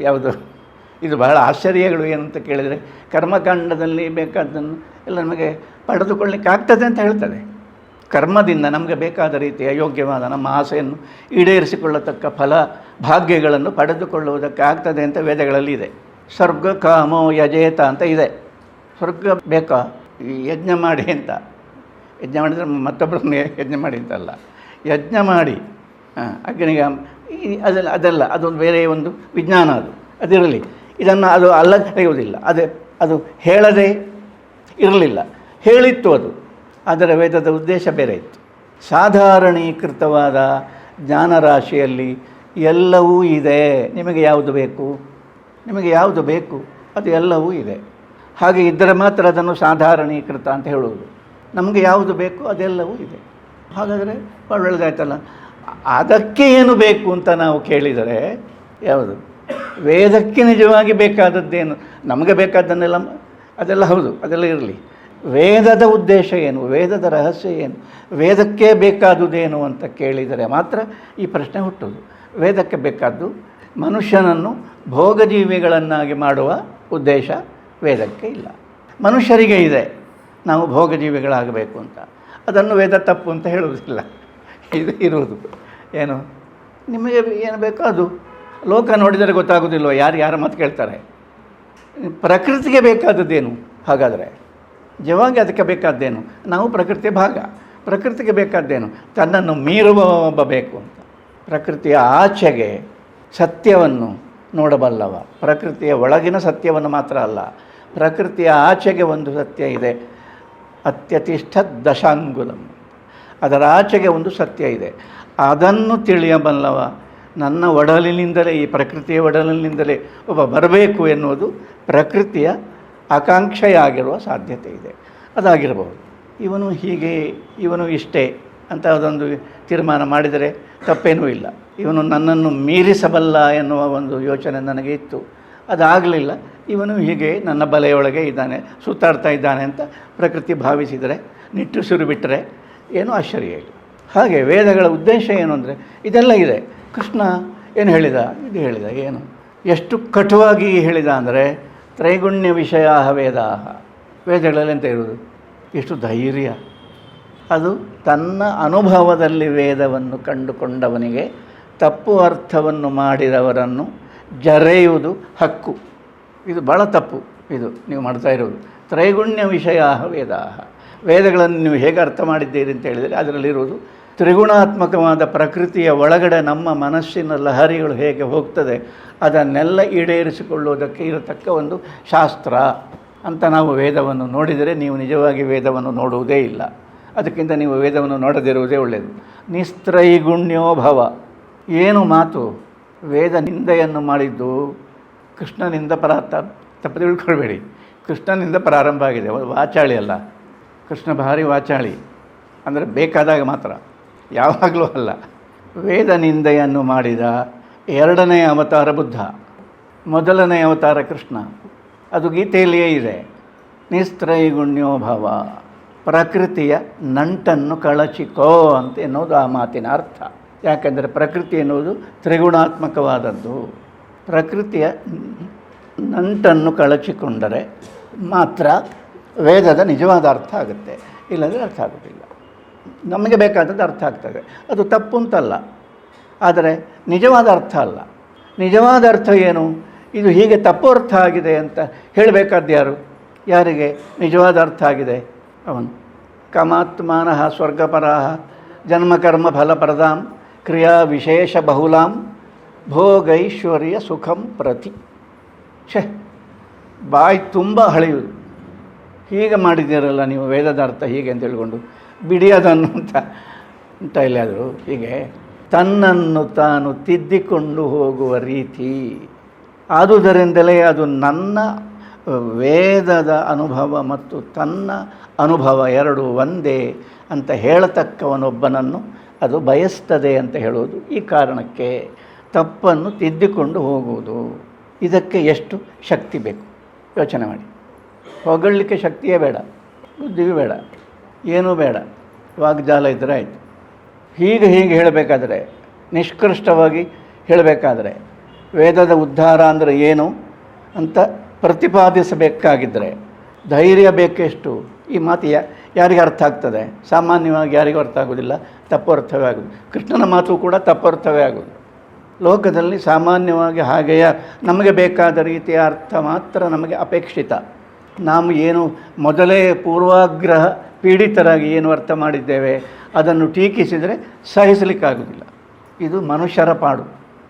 ಯಾವುದು? ಇದು ಬಹಳ ಆಶ್ಚರ್ಯಗಳು ಏನಂತ ಕೇಳಿದರೆ, ಕರ್ಮಕಾಂಡದಲ್ಲಿ ಬೇಕಾದ್ದನ್ನು ಎಲ್ಲ ನಮಗೆ ಪಡೆದುಕೊಳ್ಳಲಿಕ್ಕೆ ಆಗ್ತದೆ ಅಂತ ಹೇಳ್ತದೆ. ಕರ್ಮದಿಂದ ನಮಗೆ ಬೇಕಾದ ರೀತಿಯ ಯೋಗ್ಯವಾದ ನಮ್ಮ ಆಸೆಯನ್ನು ಈಡೇರಿಸಿಕೊಳ್ಳತಕ್ಕ ಫಲ ಭಾಗ್ಯಗಳನ್ನು ಪಡೆದುಕೊಳ್ಳುವುದಕ್ಕೆ ಆಗ್ತದೆ ಅಂತ ವೇದಗಳಲ್ಲಿ ಇದೆ. ಸ್ವರ್ಗ ಕಾಮೋ ಯಜೇತ ಅಂತ ಇದೆ. ಸ್ವರ್ಗ ಬೇಕಾ? ಈ ಯಜ್ಞ ಮಾಡಿ ಅಂತ. ಯಜ್ಞ ಮಾಡಿದರೆ ಮತ್ತೊಬ್ಬರನ್ನ ಯಜ್ಞ ಮಾಡಿ ಅಂತಲ್ಲ, ಯಜ್ಞ ಮಾಡಿ ಅಗ್ನಿಗೆ ಅದೆಲ್ಲ ಅದೊಂದು ಬೇರೆ ಒಂದು ವಿಜ್ಞಾನ. ಅದಿರಲಿ. ಇದನ್ನು ಅದು ಅಲ್ಲ ತೆಗೆಯುವುದಿಲ್ಲ. ಅದು ಹೇಳದೇ ಇರಲಿಲ್ಲ, ಹೇಳಿತ್ತು ಅದು. ಅದರ ವೇದದ ಉದ್ದೇಶ ಬೇರೆ ಇತ್ತು. ಸಾಧಾರಣೀಕೃತವಾದ ಜ್ಞಾನರಾಶಿಯಲ್ಲಿ ಎಲ್ಲವೂ ಇದೆ. ನಿಮಗೆ ಯಾವುದು ಬೇಕು ಅದು ಎಲ್ಲವೂ ಇದೆ. ಹಾಗೆ ಇದ್ದರೆ ಮಾತ್ರ ಅದನ್ನು ಸಾಧಾರಣೀಕೃತ ಅಂತ ಹೇಳುವುದು. ನಮಗೆ ಯಾವುದು ಬೇಕು ಅದೆಲ್ಲವೂ ಇದೆ. ಹಾಗಾದರೆ ಒಳ್ಳೆಯದಾಯ್ತಲ್ಲ. ಅದಕ್ಕೆ ಏನು ಬೇಕು ಅಂತ ನಾವು ಕೇಳಿದರೆ ಯಾವುದು? ವೇದಕ್ಕೆ ನಿಜವಾಗಿ ಬೇಕಾದದ್ದೇನು? ನಮಗೆ ಬೇಕಾದ್ದನ್ನೆಲ್ಲ ಅದೆಲ್ಲ ಹೌದು, ಅದೆಲ್ಲ ಇರಲಿ. ವೇದದ ಉದ್ದೇಶ ಏನು? ವೇದದ ರಹಸ್ಯ ಏನು? ವೇದಕ್ಕೆ ಬೇಕಾದುದೇನು ಅಂತ ಕೇಳಿದರೆ ಮಾತ್ರ ಈ ಪ್ರಶ್ನೆ ಹುಟ್ಟುವುದು. ವೇದಕ್ಕೆ ಬೇಕಾದ್ದು ಮನುಷ್ಯನನ್ನು ಭೋಗಜೀವಿಗಳನ್ನಾಗಿ ಮಾಡುವ ಉದ್ದೇಶ ವೇದಕ್ಕೆ ಇಲ್ಲ. ಮನುಷ್ಯರಿಗೆ ಇದೆ, ನಾವು ಭೋಗಜೀವಿಗಳಾಗಬೇಕು ಅಂತ. ಅದನ್ನು ವೇದ ತಪ್ಪು ಅಂತ ಹೇಳುವುದಿಲ್ಲ. ಇದು ಇರುವುದು ಏನು, ನಿಮಗೆ ಏನು ಬೇಕೋ ಅದು. ಲೋಕ ನೋಡಿದರೆ ಗೊತ್ತಾಗೋದಿಲ್ವ ಯಾರ ಮಾತು ಕೇಳ್ತಾರೆ. ಪ್ರಕೃತಿಗೆ ಬೇಕಾದದ್ದೇನು ಹಾಗಾದರೆ? ನಿಜವಾಗಿ ಅದಕ್ಕೆ ಬೇಕಾದ್ದೇನು? ನಾವು ಪ್ರಕೃತಿಯ ಭಾಗ. ಪ್ರಕೃತಿಗೆ ಬೇಕಾದ್ದೇನು? ತನ್ನನ್ನು ಮೀರುವ ಒಬ್ಬ ಬೇಕು ಅಂತ. ಪ್ರಕೃತಿಯ ಆಚೆಗೆ ಸತ್ಯವನ್ನು ನೋಡಬಲ್ಲವ. ಪ್ರಕೃತಿಯ ಒಳಗಿನ ಸತ್ಯವನ್ನು ಮಾತ್ರ ಅಲ್ಲ, ಪ್ರಕೃತಿಯ ಆಚೆಗೆ ಒಂದು ಸತ್ಯ ಇದೆ. ಅತ್ಯತಿಷ್ಠ ದಶಾಂಗುಲಂ, ಅದರ ಆಚೆಗೆ ಒಂದು ಸತ್ಯ ಇದೆ. ಅದನ್ನು ತಿಳಿಯಬಲ್ಲವ. ನನ್ನ ಒಡಲಿನಿಂದಲೇ, ಈ ಪ್ರಕೃತಿಯ ಒಡಲಿನಿಂದಲೇ ಒಬ್ಬ ಬರಬೇಕು ಎನ್ನುವುದು ಪ್ರಕೃತಿಯ ಆಕಾಂಕ್ಷೆಯಾಗಿರುವ ಸಾಧ್ಯತೆ ಇದೆ. ಅದಾಗಿರಬಹುದು. ಇವನು ಹೀಗೆ, ಇವನು ಇಷ್ಟೇ ಅಂತ ಅದೊಂದು ತೀರ್ಮಾನ ಮಾಡಿದರೆ ತಪ್ಪೇನೂ ಇಲ್ಲ. ಇವನು ನನ್ನನ್ನು ಮೀರಿಸಬಲ್ಲ ಎನ್ನುವ ಒಂದು ಯೋಚನೆ ನನಗೆ ಇತ್ತು, ಅದಾಗಲಿಲ್ಲ. ಇವನು ಹೀಗೆ ನನ್ನ ಬಲೆಯೊಳಗೆ ಇದ್ದಾನೆ, ಸುತ್ತಾಡ್ತಾ ಇದ್ದಾನೆ ಅಂತ ಪ್ರಕೃತಿ ಭಾವಿಸಿದರೆ, ನಿಟ್ಟುಸಿರು ಬಿಟ್ಟರೆ ಏನೂ ಆಶ್ಚರ್ಯ ಇಲ್ಲ. ಹಾಗೆ ವೇದಗಳ ಉದ್ದೇಶ ಏನು ಅಂದರೆ ಇದೆಲ್ಲ ಇದೆ. ಕೃಷ್ಣ ಏನು ಹೇಳಿದ? ಇದು ಹೇಳಿದ. ಏನು ಎಷ್ಟು ಕಟುವಾಗಿ ಹೇಳಿದ ಅಂದರೆ ತ್ರೈಗುಣ್ಯ ವಿಷಯ ವೇದಾಹ. ವೇದಗಳಲ್ಲಿ ಅಂತ ಇರುವುದು ಎಷ್ಟು ಧೈರ್ಯ. ಅದು ತನ್ನ ಅನುಭವದಲ್ಲಿ ವೇದವನ್ನು ಕಂಡುಕೊಂಡವನಿಗೆ ತಪ್ಪು ಅರ್ಥವನ್ನು ಮಾಡಿದವರನ್ನು ಜರೆಯುವುದು ಹಕ್ಕು. ಇದು ಭಾಳ ತಪ್ಪು. ಇದು ನೀವು ಮಾಡ್ತಾ ಇರೋದು ತ್ರೈಗುಣ್ಯ ವಿಷಯ ವೇದಾಹ. ವೇದಗಳನ್ನು ನೀವು ಹೇಗೆ ಅರ್ಥ ಮಾಡಿದ್ದೀರಿ ಅಂತ ಹೇಳಿದರೆ ಅದರಲ್ಲಿರುವುದು ತ್ರಿಗುಣಾತ್ಮಕವಾದ ಪ್ರಕೃತಿಯ ಒಳಗಡೆ ನಮ್ಮ ಮನಸ್ಸಿನ ಲಹರಿಗಳು ಹೇಗೆ ಹೋಗ್ತದೆ ಅದನ್ನೆಲ್ಲ ಈಡೇರಿಸಿಕೊಳ್ಳುವುದಕ್ಕೆ ಇರತಕ್ಕ ಒಂದು ಶಾಸ್ತ್ರ ಅಂತ ನಾವು ವೇದವನ್ನು ನೋಡಿದರೆ ನೀವು ನಿಜವಾಗಿ ವೇದವನ್ನು ನೋಡುವುದೇ ಇಲ್ಲ. ಅದಕ್ಕಿಂತ ನೀವು ವೇದವನ್ನು ನೋಡದಿರುವುದೇ ಒಳ್ಳೆಯದು. ನಿಸ್ತ್ರೈಗುಣ್ಯೋ ಭವ. ಏನು ಮಾತು? ವೇದ ನಿಂದೆಯನ್ನು ಮಾಡಿದ್ದು ಕೃಷ್ಣನಿಂದ ತಪ್ಪು ತಿಳ್ಕೊಳ್ಬೇಡಿ. ಕೃಷ್ಣನಿಂದ ಪ್ರಾರಂಭ ಆಗಿದೆ, ವಾಚಾಳಿ ಅಲ್ಲ. ಕೃಷ್ಣ ಭಾರಿ ವಾಚಾಳಿ, ಅಂದರೆ ಬೇಕಾದಾಗ ಮಾತ್ರ, ಯಾವಾಗಲೂ ಅಲ್ಲ. ವೇದ ನಿಂದೆಯನ್ನು ಮಾಡಿದ ಎರಡನೇ ಅವತಾರ ಬುದ್ಧ, ಮೊದಲನೇ ಅವತಾರ ಕೃಷ್ಣ. ಅದು ಗೀತೆಯಲ್ಲಿಯೇ ಇದೆ. ನಿಸ್ತ್ರೈಗುಣ್ಯೋ ಭವ, ಪ್ರಕೃತಿಯ ನಂಟನ್ನು ಕಳಚಿಕೋ ಅಂತ ಎನ್ನುವುದು ಆ ಮಾತಿನ ಅರ್ಥ. ಯಾಕೆಂದರೆ ಪ್ರಕೃತಿ ಎನ್ನುವುದು ತ್ರಿಗುಣಾತ್ಮಕವಾದದ್ದು. ಪ್ರಕೃತಿಯ ನಂಟನ್ನು ಕಳಚಿಕೊಂಡರೆ ಮಾತ್ರ ವೇದದ ನಿಜವಾದ ಅರ್ಥ ಆಗುತ್ತೆ, ಇಲ್ಲಂದರೆ ಅರ್ಥ ಆಗೋದಿಲ್ಲ. ನಮಗೆ ಬೇಕಾದದ್ದು ಅರ್ಥ ಆಗ್ತದೆ, ಅದು ತಪ್ಪು ಅಂತಲ್ಲ, ಆದರೆ ನಿಜವಾದ ಅರ್ಥ ಅಲ್ಲ. ನಿಜವಾದ ಅರ್ಥ ಏನು? ಇದು ಹೀಗೆ ತಪ್ಪು ಅರ್ಥ ಆಗಿದೆ ಅಂತ ಹೇಳಬೇಕಾದ್ದು ಯಾರು? ಯಾರಿಗೆ ನಿಜವಾದ ಅರ್ಥ ಆಗಿದೆ? ಅವನು ಕಾಮಾತ್ಮಾನಃ ಸ್ವರ್ಗಪರಾಹ ಜನ್ಮಕರ್ಮ ಫಲಪ್ರದಾಂ ಕ್ರಿಯಾ ವಿಶೇಷ ಬಹುಲಾಂ ಭೋಗೈಶ್ವರ್ಯ ಸುಖಂ ಪ್ರತಿ. ಬಾಯಿ ತುಂಬ ಹಳೆಯುವುದು. ಹೀಗೆ ಮಾಡಿದ್ದೀರಲ್ಲ ನೀವು ವೇದದ ಅರ್ಥ ಹೀಗೆ ಅಂತ ಹೇಳ್ಕೊಂಡು ಬಿಡಿ ಅದನ್ನು ಅಂತ ಎಲ್ಲಾದರೂ ಹೀಗೆ ತನ್ನನ್ನು ತಾನು ತಿದ್ದಿಕೊಂಡು ಹೋಗುವ ರೀತಿ. ಆದುದರಿಂದಲೇ ಅದು ನನ್ನ ವೇದದ ಅನುಭವ ಮತ್ತು ತನ್ನ ಅನುಭವ ಎರಡೂ ಒಂದೇ ಅಂತ ಹೇಳತಕ್ಕವನೊಬ್ಬನನ್ನು ಅದು ಬಯಸ್ತದೆ ಅಂತ ಹೇಳುವುದು ಈ ಕಾರಣಕ್ಕೆ. ತಪ್ಪನ್ನು ತಿದ್ದಿಕೊಂಡು ಹೋಗುವುದು, ಇದಕ್ಕೆ ಎಷ್ಟು ಶಕ್ತಿ ಬೇಕು ಯೋಚನೆ ಮಾಡಿ. ಹೊಗಳಲಿಕ್ಕೆ ಶಕ್ತಿಯೇ ಬೇಡ, ಬುದ್ಧಿಯೂ ಬೇಡ, ಏನೂ ಬೇಡ, ವಾಗ್ಜಾಲ ಇದ್ದರೆ ಆಯಿತು. ಹೀಗೆ ಹೇಳಬೇಕಾದ್ರೆ, ನಿಷ್ಕೃಷ್ಟವಾಗಿ ಹೇಳಬೇಕಾದ್ರೆ, ವೇದದ ಉದ್ಧಾರ ಅಂದರೆ ಏನು ಅಂತ ಪ್ರತಿಪಾದಿಸಬೇಕಾಗಿದ್ದರೆ ಧೈರ್ಯ ಬೇಕೆಷ್ಟು. ಈ ಮಾತು ಯಾರಿಗೆ ಅರ್ಥ ಆಗ್ತದೆ? ಸಾಮಾನ್ಯವಾಗಿ ಯಾರಿಗೂ ಅರ್ಥ ಆಗೋದಿಲ್ಲ, ತಪ್ಪು ಅರ್ಥವೇ ಆಗೋದು. ಕೃಷ್ಣನ ಮಾತು ಕೂಡ ತಪ್ಪು ಅರ್ಥವೇ ಆಗೋದು. ಲೋಕದಲ್ಲಿ ಸಾಮಾನ್ಯವಾಗಿ ಹಾಗೆಯೇ ನಮಗೆ ಬೇಕಾದ ರೀತಿಯ ಅರ್ಥ ಮಾತ್ರ ನಮಗೆ ಅಪೇಕ್ಷಿತ. ನಾವು ಏನು ಮೊದಲೇ ಪೂರ್ವಾಗ್ರಹ ಪೀಡಿತರಾಗಿ ಏನು ಅರ್ಥ ಮಾಡಿದ್ದೇವೆ ಅದನ್ನು ಟೀಕಿಸಿದರೆ ಸಹಿಸಲಿಕ್ಕಾಗೋದಿಲ್ಲ. ಇದು ಮನುಷ್ಯರ ಪಾಡು.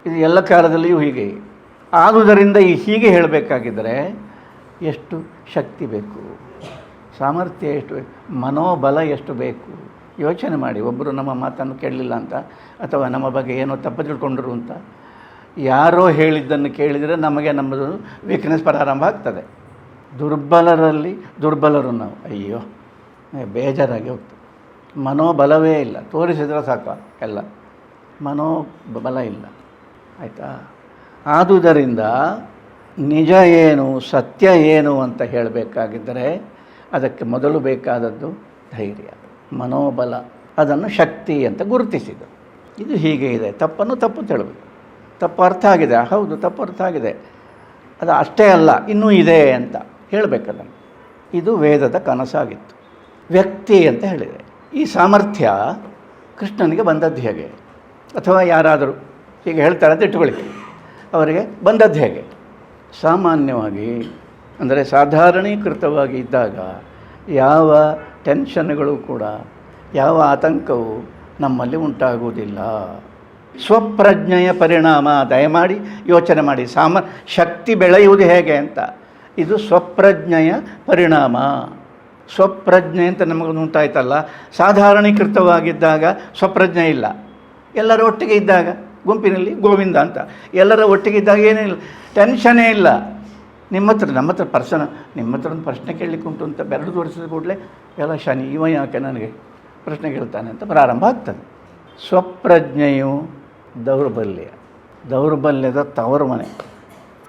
ಇದು ಎಲ್ಲ ಕಾಲದಲ್ಲಿಯೂ ಹೀಗೆ. ಆದುದರಿಂದ ಹೀಗೆ ಹೇಳಬೇಕಾಗಿದ್ದರೆ ಎಷ್ಟು ಶಕ್ತಿ ಬೇಕು, ಸಾಮರ್ಥ್ಯ ಎಷ್ಟು ಬೇಕು, ಮನೋಬಲ ಎಷ್ಟು ಬೇಕು. ಯೋಚನೆ ಮಾಡಿ. ಒಬ್ಬರು ನಮ್ಮ ಮಾತನ್ನು ಕೇಳಲಿಲ್ಲ ಅಂತ ಅಥವಾ ನಮ್ಮ ಬಗ್ಗೆ ಏನೋ ತಪ್ಪು ತಿಳ್ಕೊಂಡ್ರು ಅಂತ ಯಾರೋ ಹೇಳಿದ್ದನ್ನು ಕೇಳಿದರೆ ನಮಗೆ ನಮ್ಮದು ವೀಕ್ನೆಸ್ ಪ್ರಾರಂಭ ಆಗ್ತದೆ. ದುರ್ಬಲರಲ್ಲಿ ದುರ್ಬಲರು ನಾವು. ಅಯ್ಯೋ ಬೇಜಾರಾಗಿ ಹೋಗ್ತದೆ. ಮನೋಬಲವೇ ಇಲ್ಲ, ತೋರಿಸಿದ್ರೆ ಸಾಕು ಎಲ್ಲ, ಮನೋಬಲ ಇಲ್ಲ. ಆಯಿತಾ? ಆದುದರಿಂದ ನಿಜ ಏನು, ಸತ್ಯ ಏನು ಅಂತ ಹೇಳಬೇಕಾಗಿದ್ದರೆ ಅದಕ್ಕೆ ಮೊದಲು ಬೇಕಾದದ್ದು ಧೈರ್ಯ, ಮನೋಬಲ. ಅದನ್ನು ಶಕ್ತಿ ಅಂತ ಗುರುತಿಸಿದ್ದು. ಇದು ಹೀಗೆ ಇದೆ, ತಪ್ಪನ್ನು ತಪ್ಪು ಹೇಳಬೇಕು. ತಪ್ಪು ಅರ್ಥ ಆಗಿದೆ, ಹೌದು ತಪ್ಪು ಅರ್ಥ ಆಗಿದೆ, ಅದು ಅಷ್ಟೇ ಅಲ್ಲ ಇನ್ನೂ ಇದೆ ಅಂತ ಹೇಳಬೇಕದನ್ನು. ಇದು ವೇದದ ಕನಸಾಗಿತ್ತು. ವ್ಯಕ್ತಿ ಅಂತ ಹೇಳಿದೆ. ಈ ಸಾಮರ್ಥ್ಯ ಕೃಷ್ಣನಿಗೆ ಬಂದದ್ದು ಹೇಗೆ? ಅಥವಾ ಯಾರಾದರೂ ಹೀಗೆ ಹೇಳ್ತಾರೆ ಅಂತ ಇಟ್ಕೊಳ್ಳಿ, ಅವರಿಗೆ ಬಂದದ್ದು ಹೇಗೆ? ಸಾಮಾನ್ಯವಾಗಿ ಅಂದರೆ ಸಾಧಾರಣೀಕೃತವಾಗಿ ಇದ್ದಾಗ ಯಾವ ಟೆನ್ಷನ್ಗಳು ಕೂಡ, ಯಾವ ಆತಂಕವು ನಮ್ಮಲ್ಲಿ ಉಂಟಾಗುವುದಿಲ್ಲ. ಸ್ವಪ್ರಜ್ಞೆಯ ಪರಿಣಾಮ. ದಯಮಾಡಿ ಯೋಚನೆ ಮಾಡಿ, ಶಕ್ತಿ ಬೆಳೆಯುವುದು ಹೇಗೆ ಅಂತ. ಇದು ಸ್ವಪ್ರಜ್ಞೆಯ ಪರಿಣಾಮ. ಸ್ವಪ್ರಜ್ಞೆ ಅಂತ ನಮಗೊಂದು ಉಂಟಾಯ್ತಲ್ಲ, ಸಾಧಾರಣೀಕೃತವಾಗಿದ್ದಾಗ ಸ್ವಪ್ರಜ್ಞೆ ಇಲ್ಲ. ಎಲ್ಲರ ಒಟ್ಟಿಗೆ ಇದ್ದಾಗ ಗುಂಪಿನಲ್ಲಿ ಗೋವಿಂದ ಅಂತ ಎಲ್ಲರ ಒಟ್ಟಿಗೆ ಇದ್ದಾಗ ಏನಿಲ್ಲ, ಟೆನ್ಷನೇ ಇಲ್ಲ. ನಮ್ಮ ಹತ್ರ ನಿಮ್ಮ ಹತ್ರ ಒಂದು ಪ್ರಶ್ನೆ ಕೇಳಲಿಕ್ಕೆ ಉಂಟು ಅಂತ ಬೆರಡು ತೋರಿಸಿದ ಕೂಡಲೇ ಎಲ್ಲ ಶನಿ ಇವ ಯಾಕೆ ನನಗೆ ಪ್ರಶ್ನೆ ಕೇಳ್ತಾನೆ ಅಂತ ಪ್ರಾರಂಭ ಆಗ್ತದೆ. ಸ್ವಪ್ರಜ್ಞೆಯು ದೌರ್ಬಲ್ಯದ ತವರು ಮನೆ.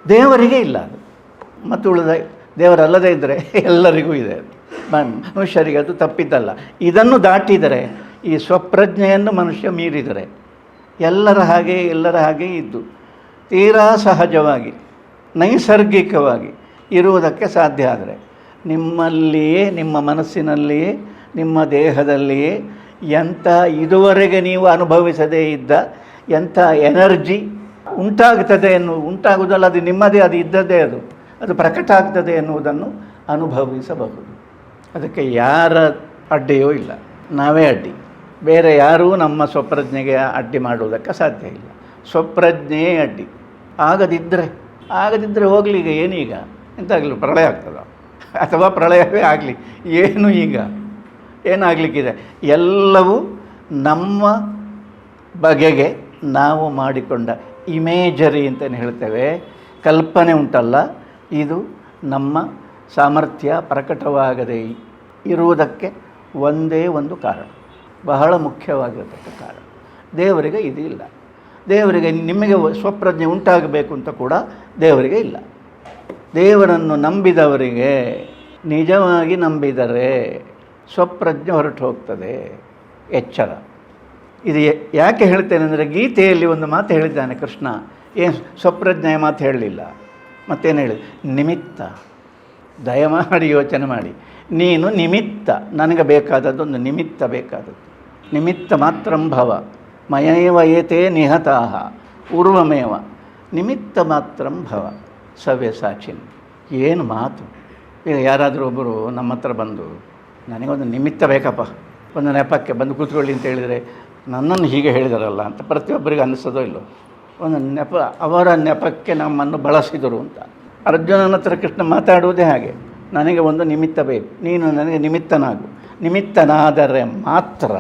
ದೇವರಿಗೆ ಇಲ್ಲ ಅದು, ಮತ್ತು ಉಳಿದ ದೇವರಲ್ಲದೇ ಇದ್ದರೆ ಎಲ್ಲರಿಗೂ ಇದೆ. ಮನುಷ್ಯರಿಗೆ ಅದು ತಪ್ಪಿದ್ದಲ್ಲ. ಇದನ್ನು ದಾಟಿದರೆ, ಈ ಸ್ವಪ್ರಜ್ಞೆಯನ್ನು ಮನುಷ್ಯ ಮೀರಿದರೆ ಎಲ್ಲರ ಹಾಗೆ ಇದ್ದು ತೀರಾ ಸಹಜವಾಗಿ ನೈಸರ್ಗಿಕವಾಗಿ ಇರುವುದಕ್ಕೆ ಸಾಧ್ಯ. ಆದರೆ ನಿಮ್ಮಲ್ಲಿಯೇ, ನಿಮ್ಮ ಮನಸ್ಸಿನಲ್ಲಿಯೇ, ನಿಮ್ಮ ದೇಹದಲ್ಲಿಯೇ ಎಂಥ ಇದುವರೆಗೆ ನೀವು ಅನುಭವಿಸದೇ ಇದ್ದ ಎಂಥ ಎನರ್ಜಿ ಉಂಟಾಗುವುದಲ್ಲ, ಅದು ನಿಮ್ಮದೇ, ಅದು ಇದ್ದದ್ದೇ, ಅದು ಪ್ರಕಟ ಆಗ್ತದೆ ಎನ್ನುವುದನ್ನು ಅನುಭವಿಸಬಹುದು. ಅದಕ್ಕೆ ಯಾರ ಅಡ್ಡಿಯೂ ಇಲ್ಲ, ನಾವೇ ಅಡ್ಡಿ. ಬೇರೆ ಯಾರೂ ನಮ್ಮ ಸ್ವಪ್ರಜ್ಞೆಗೆ ಅಡ್ಡಿ ಮಾಡುವುದಕ್ಕೆ ಸಾಧ್ಯ ಇಲ್ಲ. ಸ್ವಪ್ರಜ್ಞೆಯೇ ಅಡ್ಡಿ. ಆಗದಿದ್ದರೆ ಹೋಗಲಿ. ಈಗ ಏನೀಗ ಎಂತಾಗಲಿ, ಪ್ರಳಯ ಆಗ್ತದ ಅಥವಾ ಪ್ರಳಯವೇ ಆಗಲಿ, ಏನಾಗಲಿಕ್ಕಿದೆ? ಎಲ್ಲವೂ ನಮ್ಮ ಬಗೆಗೆ ನಾವು ಮಾಡಿಕೊಂಡ ಇಮೇಜರಿ ಅಂತಲೇ ಹೇಳ್ತೇವೆ, ಕಲ್ಪನೆ ಉಂಟಲ್ಲ, ಇದು ನಮ್ಮ ಸಾಮರ್ಥ್ಯ ಪ್ರಕಟವಾಗದೇ ಇರುವುದಕ್ಕೆ ಒಂದೇ ಒಂದು ಕಾರಣ, ಬಹಳ ಮುಖ್ಯವಾಗಿರತಕ್ಕ ಕಾರಣ. ದೇವರಿಗೆ ಇದು ಇಲ್ಲ. ದೇವರಿಗೆ ನಿಮಗೆ ಸ್ವಪ್ರಜ್ಞೆ ಉಂಟಾಗಬೇಕು ಅಂತ ಕೂಡ ದೇವರಿಗೆ ಇಲ್ಲ. ದೇವರನ್ನು ನಂಬಿದವರಿಗೆ, ನಿಜವಾಗಿ ನಂಬಿದರೆ ಸ್ವಪ್ರಜ್ಞೆ ಹೊರಟು ಹೋಗ್ತದೆ. ಎಚ್ಚರ. ಇದು ಯಾಕೆ ಹೇಳ್ತೇನೆ ಅಂದರೆ, ಗೀತೆಯಲ್ಲಿ ಒಂದು ಮಾತು ಹೇಳಿದ್ದಾನೆ ಕೃಷ್ಣ. ಏನು ಸ್ವಪ್ರಜ್ಞೆಯ ಮಾತು ಹೇಳಲಿಲ್ಲ, ಮತ್ತೇನು ಹೇಳಿದ? ನಿಮಿತ್ತ. ದಯಮಾಡಿ ಯೋಚನೆ ಮಾಡಿ. ನೀನು ನಿಮಿತ್ತ. ನನಗೆ ಬೇಕಾದದ್ದೊಂದು ನಿಮಿತ್ತ ಬೇಕಾದದ್ದು. ನಿಮಿತ್ತ ಮಾತ್ರಂ ಭವ ಮಯೈವ ಏತೇ ನಿಹತಾಹ ಪೂರ್ವಮೇವ ನಿಮಿತ್ತ ಮಾತ್ರಂ ಭವ ಸವ್ಯಸಾಚಿನ್. ಏನು ಮಾತು! ಈಗ ಯಾರಾದರೂ ಒಬ್ಬರು ನಮ್ಮ ಹತ್ರ ಬಂದು, ನನಗೊಂದು ನಿಮಿತ್ತ ಬೇಕಪ್ಪ, ಒಂದು ನೆಪಕ್ಕೆ ಬಂದು ಕೂತ್ಕೊಳ್ಳಿ ಅಂತ ಹೇಳಿದರೆ, ನನ್ನನ್ನು ಹೀಗೆ ಹೇಳಿದಾರಲ್ಲ ಅಂತ ಪ್ರತಿಯೊಬ್ಬರಿಗೆ ಅನ್ನಿಸೋದೋ ಇಲ್ಲೋ. ಒಂದು ನೆಪ, ಅವರ ನೆಪಕ್ಕೆ ನಮ್ಮನ್ನು ಬಳಸಿದರು ಅಂತ. ಅರ್ಜುನನ ಹತ್ರ ಕೃಷ್ಣ ಮಾತಾಡುವುದೇ ಹಾಗೆ, ನನಗೆ ಒಂದು ನಿಮಿತ್ತ ಬೇಕು, ನೀನು ನನಗೆ ನಿಮಿತ್ತನಾಗು. ನಿಮಿತ್ತನಾದರೆ ಮಾತ್ರ,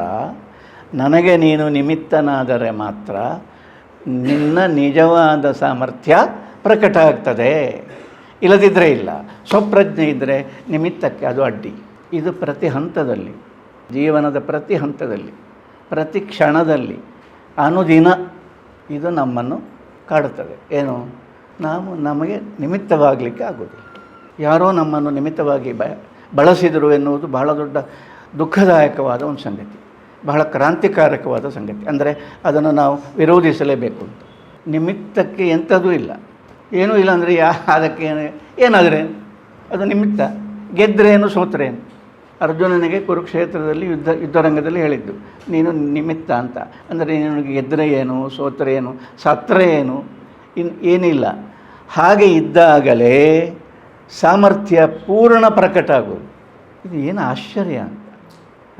ನನಗೆ ನೀನು ನಿಮಿತ್ತನಾದರೆ ಮಾತ್ರ ನಿನ್ನ ನಿಜವಾದ ಸಾಮರ್ಥ್ಯ ಪ್ರಕಟ ಆಗ್ತದೆ. ಇಲ್ಲದಿದ್ದರೆ ಇಲ್ಲ. ಸ್ವಪ್ರಜ್ಞೆ ಇದ್ದರೆ ನಿಮಿತ್ತಕ್ಕೆ ಅದು ಅಡ್ಡಿ. ಇದು ಪ್ರತಿ ಹಂತದಲ್ಲಿ, ಜೀವನದ ಪ್ರತಿ ಹಂತದಲ್ಲಿ, ಪ್ರತಿ ಕ್ಷಣದಲ್ಲಿ, ಅನುದಿನ ಇದು ನಮ್ಮನ್ನು ಕಾಡುತ್ತದೆ. ಏನು? ನಮಗೆ ನಿಮಿತ್ತವಾಗಲಿಕ್ಕೆ ಆಗೋದಿಲ್ಲ. ಯಾರೋ ನಮ್ಮನ್ನು ನಿಮಿತ್ತವಾಗಿ ಬಳಸಿದರು ಎನ್ನುವುದು ಬಹಳ ದೊಡ್ಡ ದುಃಖದಾಯಕವಾದ ಒಂದು ಸಂಗತಿ, ಬಹಳ ಕ್ರಾಂತಿಕಾರಕವಾದ ಸಂಗತಿ. ಅಂದರೆ ಅದನ್ನು ನಾವು ವಿರೋಧಿಸಲೇಬೇಕು ಅಂತ. ನಿಮಿತ್ತಕ್ಕೆ ಎಂಥದೂ ಇಲ್ಲ, ಏನೂ ಇಲ್ಲ. ಅಂದರೆ ಅದಕ್ಕೆ ಏನಾದರೆ ಅದು ನಿಮಿತ್ತ. ಗೆದ್ರೇನು ಸೋತ್ರೇನು? ಅರ್ಜುನನಿಗೆ ಕುರುಕ್ಷೇತ್ರದಲ್ಲಿ ಯುದ್ಧರಂಗದಲ್ಲಿ ಹೇಳಿದ್ದು, ನೀನು ನಿಮಿತ್ತ ಅಂತ. ಅಂದರೆ ನಿನಗೆ ಗೆದ್ದರೆ ಏನು, ಸೋತ್ರೆ ಏನು, ಸತ್ತರೆ ಏನು, ಏನಿಲ್ಲ. ಹಾಗೆ ಇದ್ದಾಗಲೇ ಸಾಮರ್ಥ್ಯ ಪೂರ್ಣ ಪ್ರಕಟ ಆಗೋದು. ಇದು ಏನು ಆಶ್ಚರ್ಯ ಅಂತ.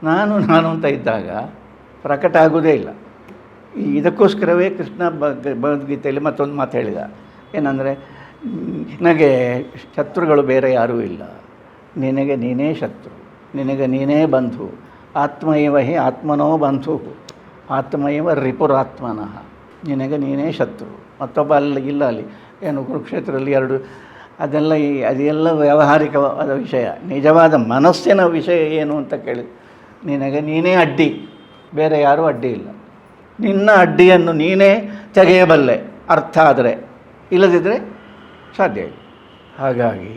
ನಾನು ಅಂತ ಇದ್ದಾಗ ಪ್ರಕಟ ಆಗೋದೇ ಇಲ್ಲ. ಇದಕ್ಕೋಸ್ಕರವೇ ಕೃಷ್ಣ ಭಗವದ್ಗೀತೆಯಲ್ಲಿ ಮತ್ತೊಂದು ಮಾತು ಹೇಳಿದ. ಏನಂದರೆ, ನನಗೆ ಶತ್ರುಗಳು ಬೇರೆ ಯಾರೂ ಇಲ್ಲ, ನಿನಗೆ ನೀನೇ ಶತ್ರು, ನಿನಗೆ ನೀನೇ ಬಂಧು. ಆತ್ಮೈವ ಹಿ ಆತ್ಮನೋ ಬಂಧು, ಆತ್ಮೈವ ರಿಪುರಾತ್ಮನಃ. ನಿನಗೆ ನೀನೇ ಶತ್ರು, ಮತ್ತೊಬ್ಬ ಇಲ್ಲ. ಅಲ್ಲಿ ಏನು ಕುರುಕ್ಷೇತ್ರದಲ್ಲಿ ಅದೆಲ್ಲ ವ್ಯಾವಹಾರಿಕವಾದ ವಿಷಯ. ನಿಜವಾದ ಮನಸ್ಸಿನ ವಿಷಯ ಏನು ಅಂತ ಕೇಳಿ, ನಿನಗೆ ನೀನೇ ಅಡ್ಡಿ, ಬೇರೆ ಯಾರೂ ಅಡ್ಡಿ ಇಲ್ಲ. ನಿನ್ನ ಅಡ್ಡಿಯನ್ನು ನೀನೇ ತೆಗೆಯಬಲ್ಲೆ, ಅರ್ಥ ಆದರೆ. ಇಲ್ಲದಿದ್ದರೆ ಸಾಧ್ಯ ಇಲ್ಲ. ಹಾಗಾಗಿ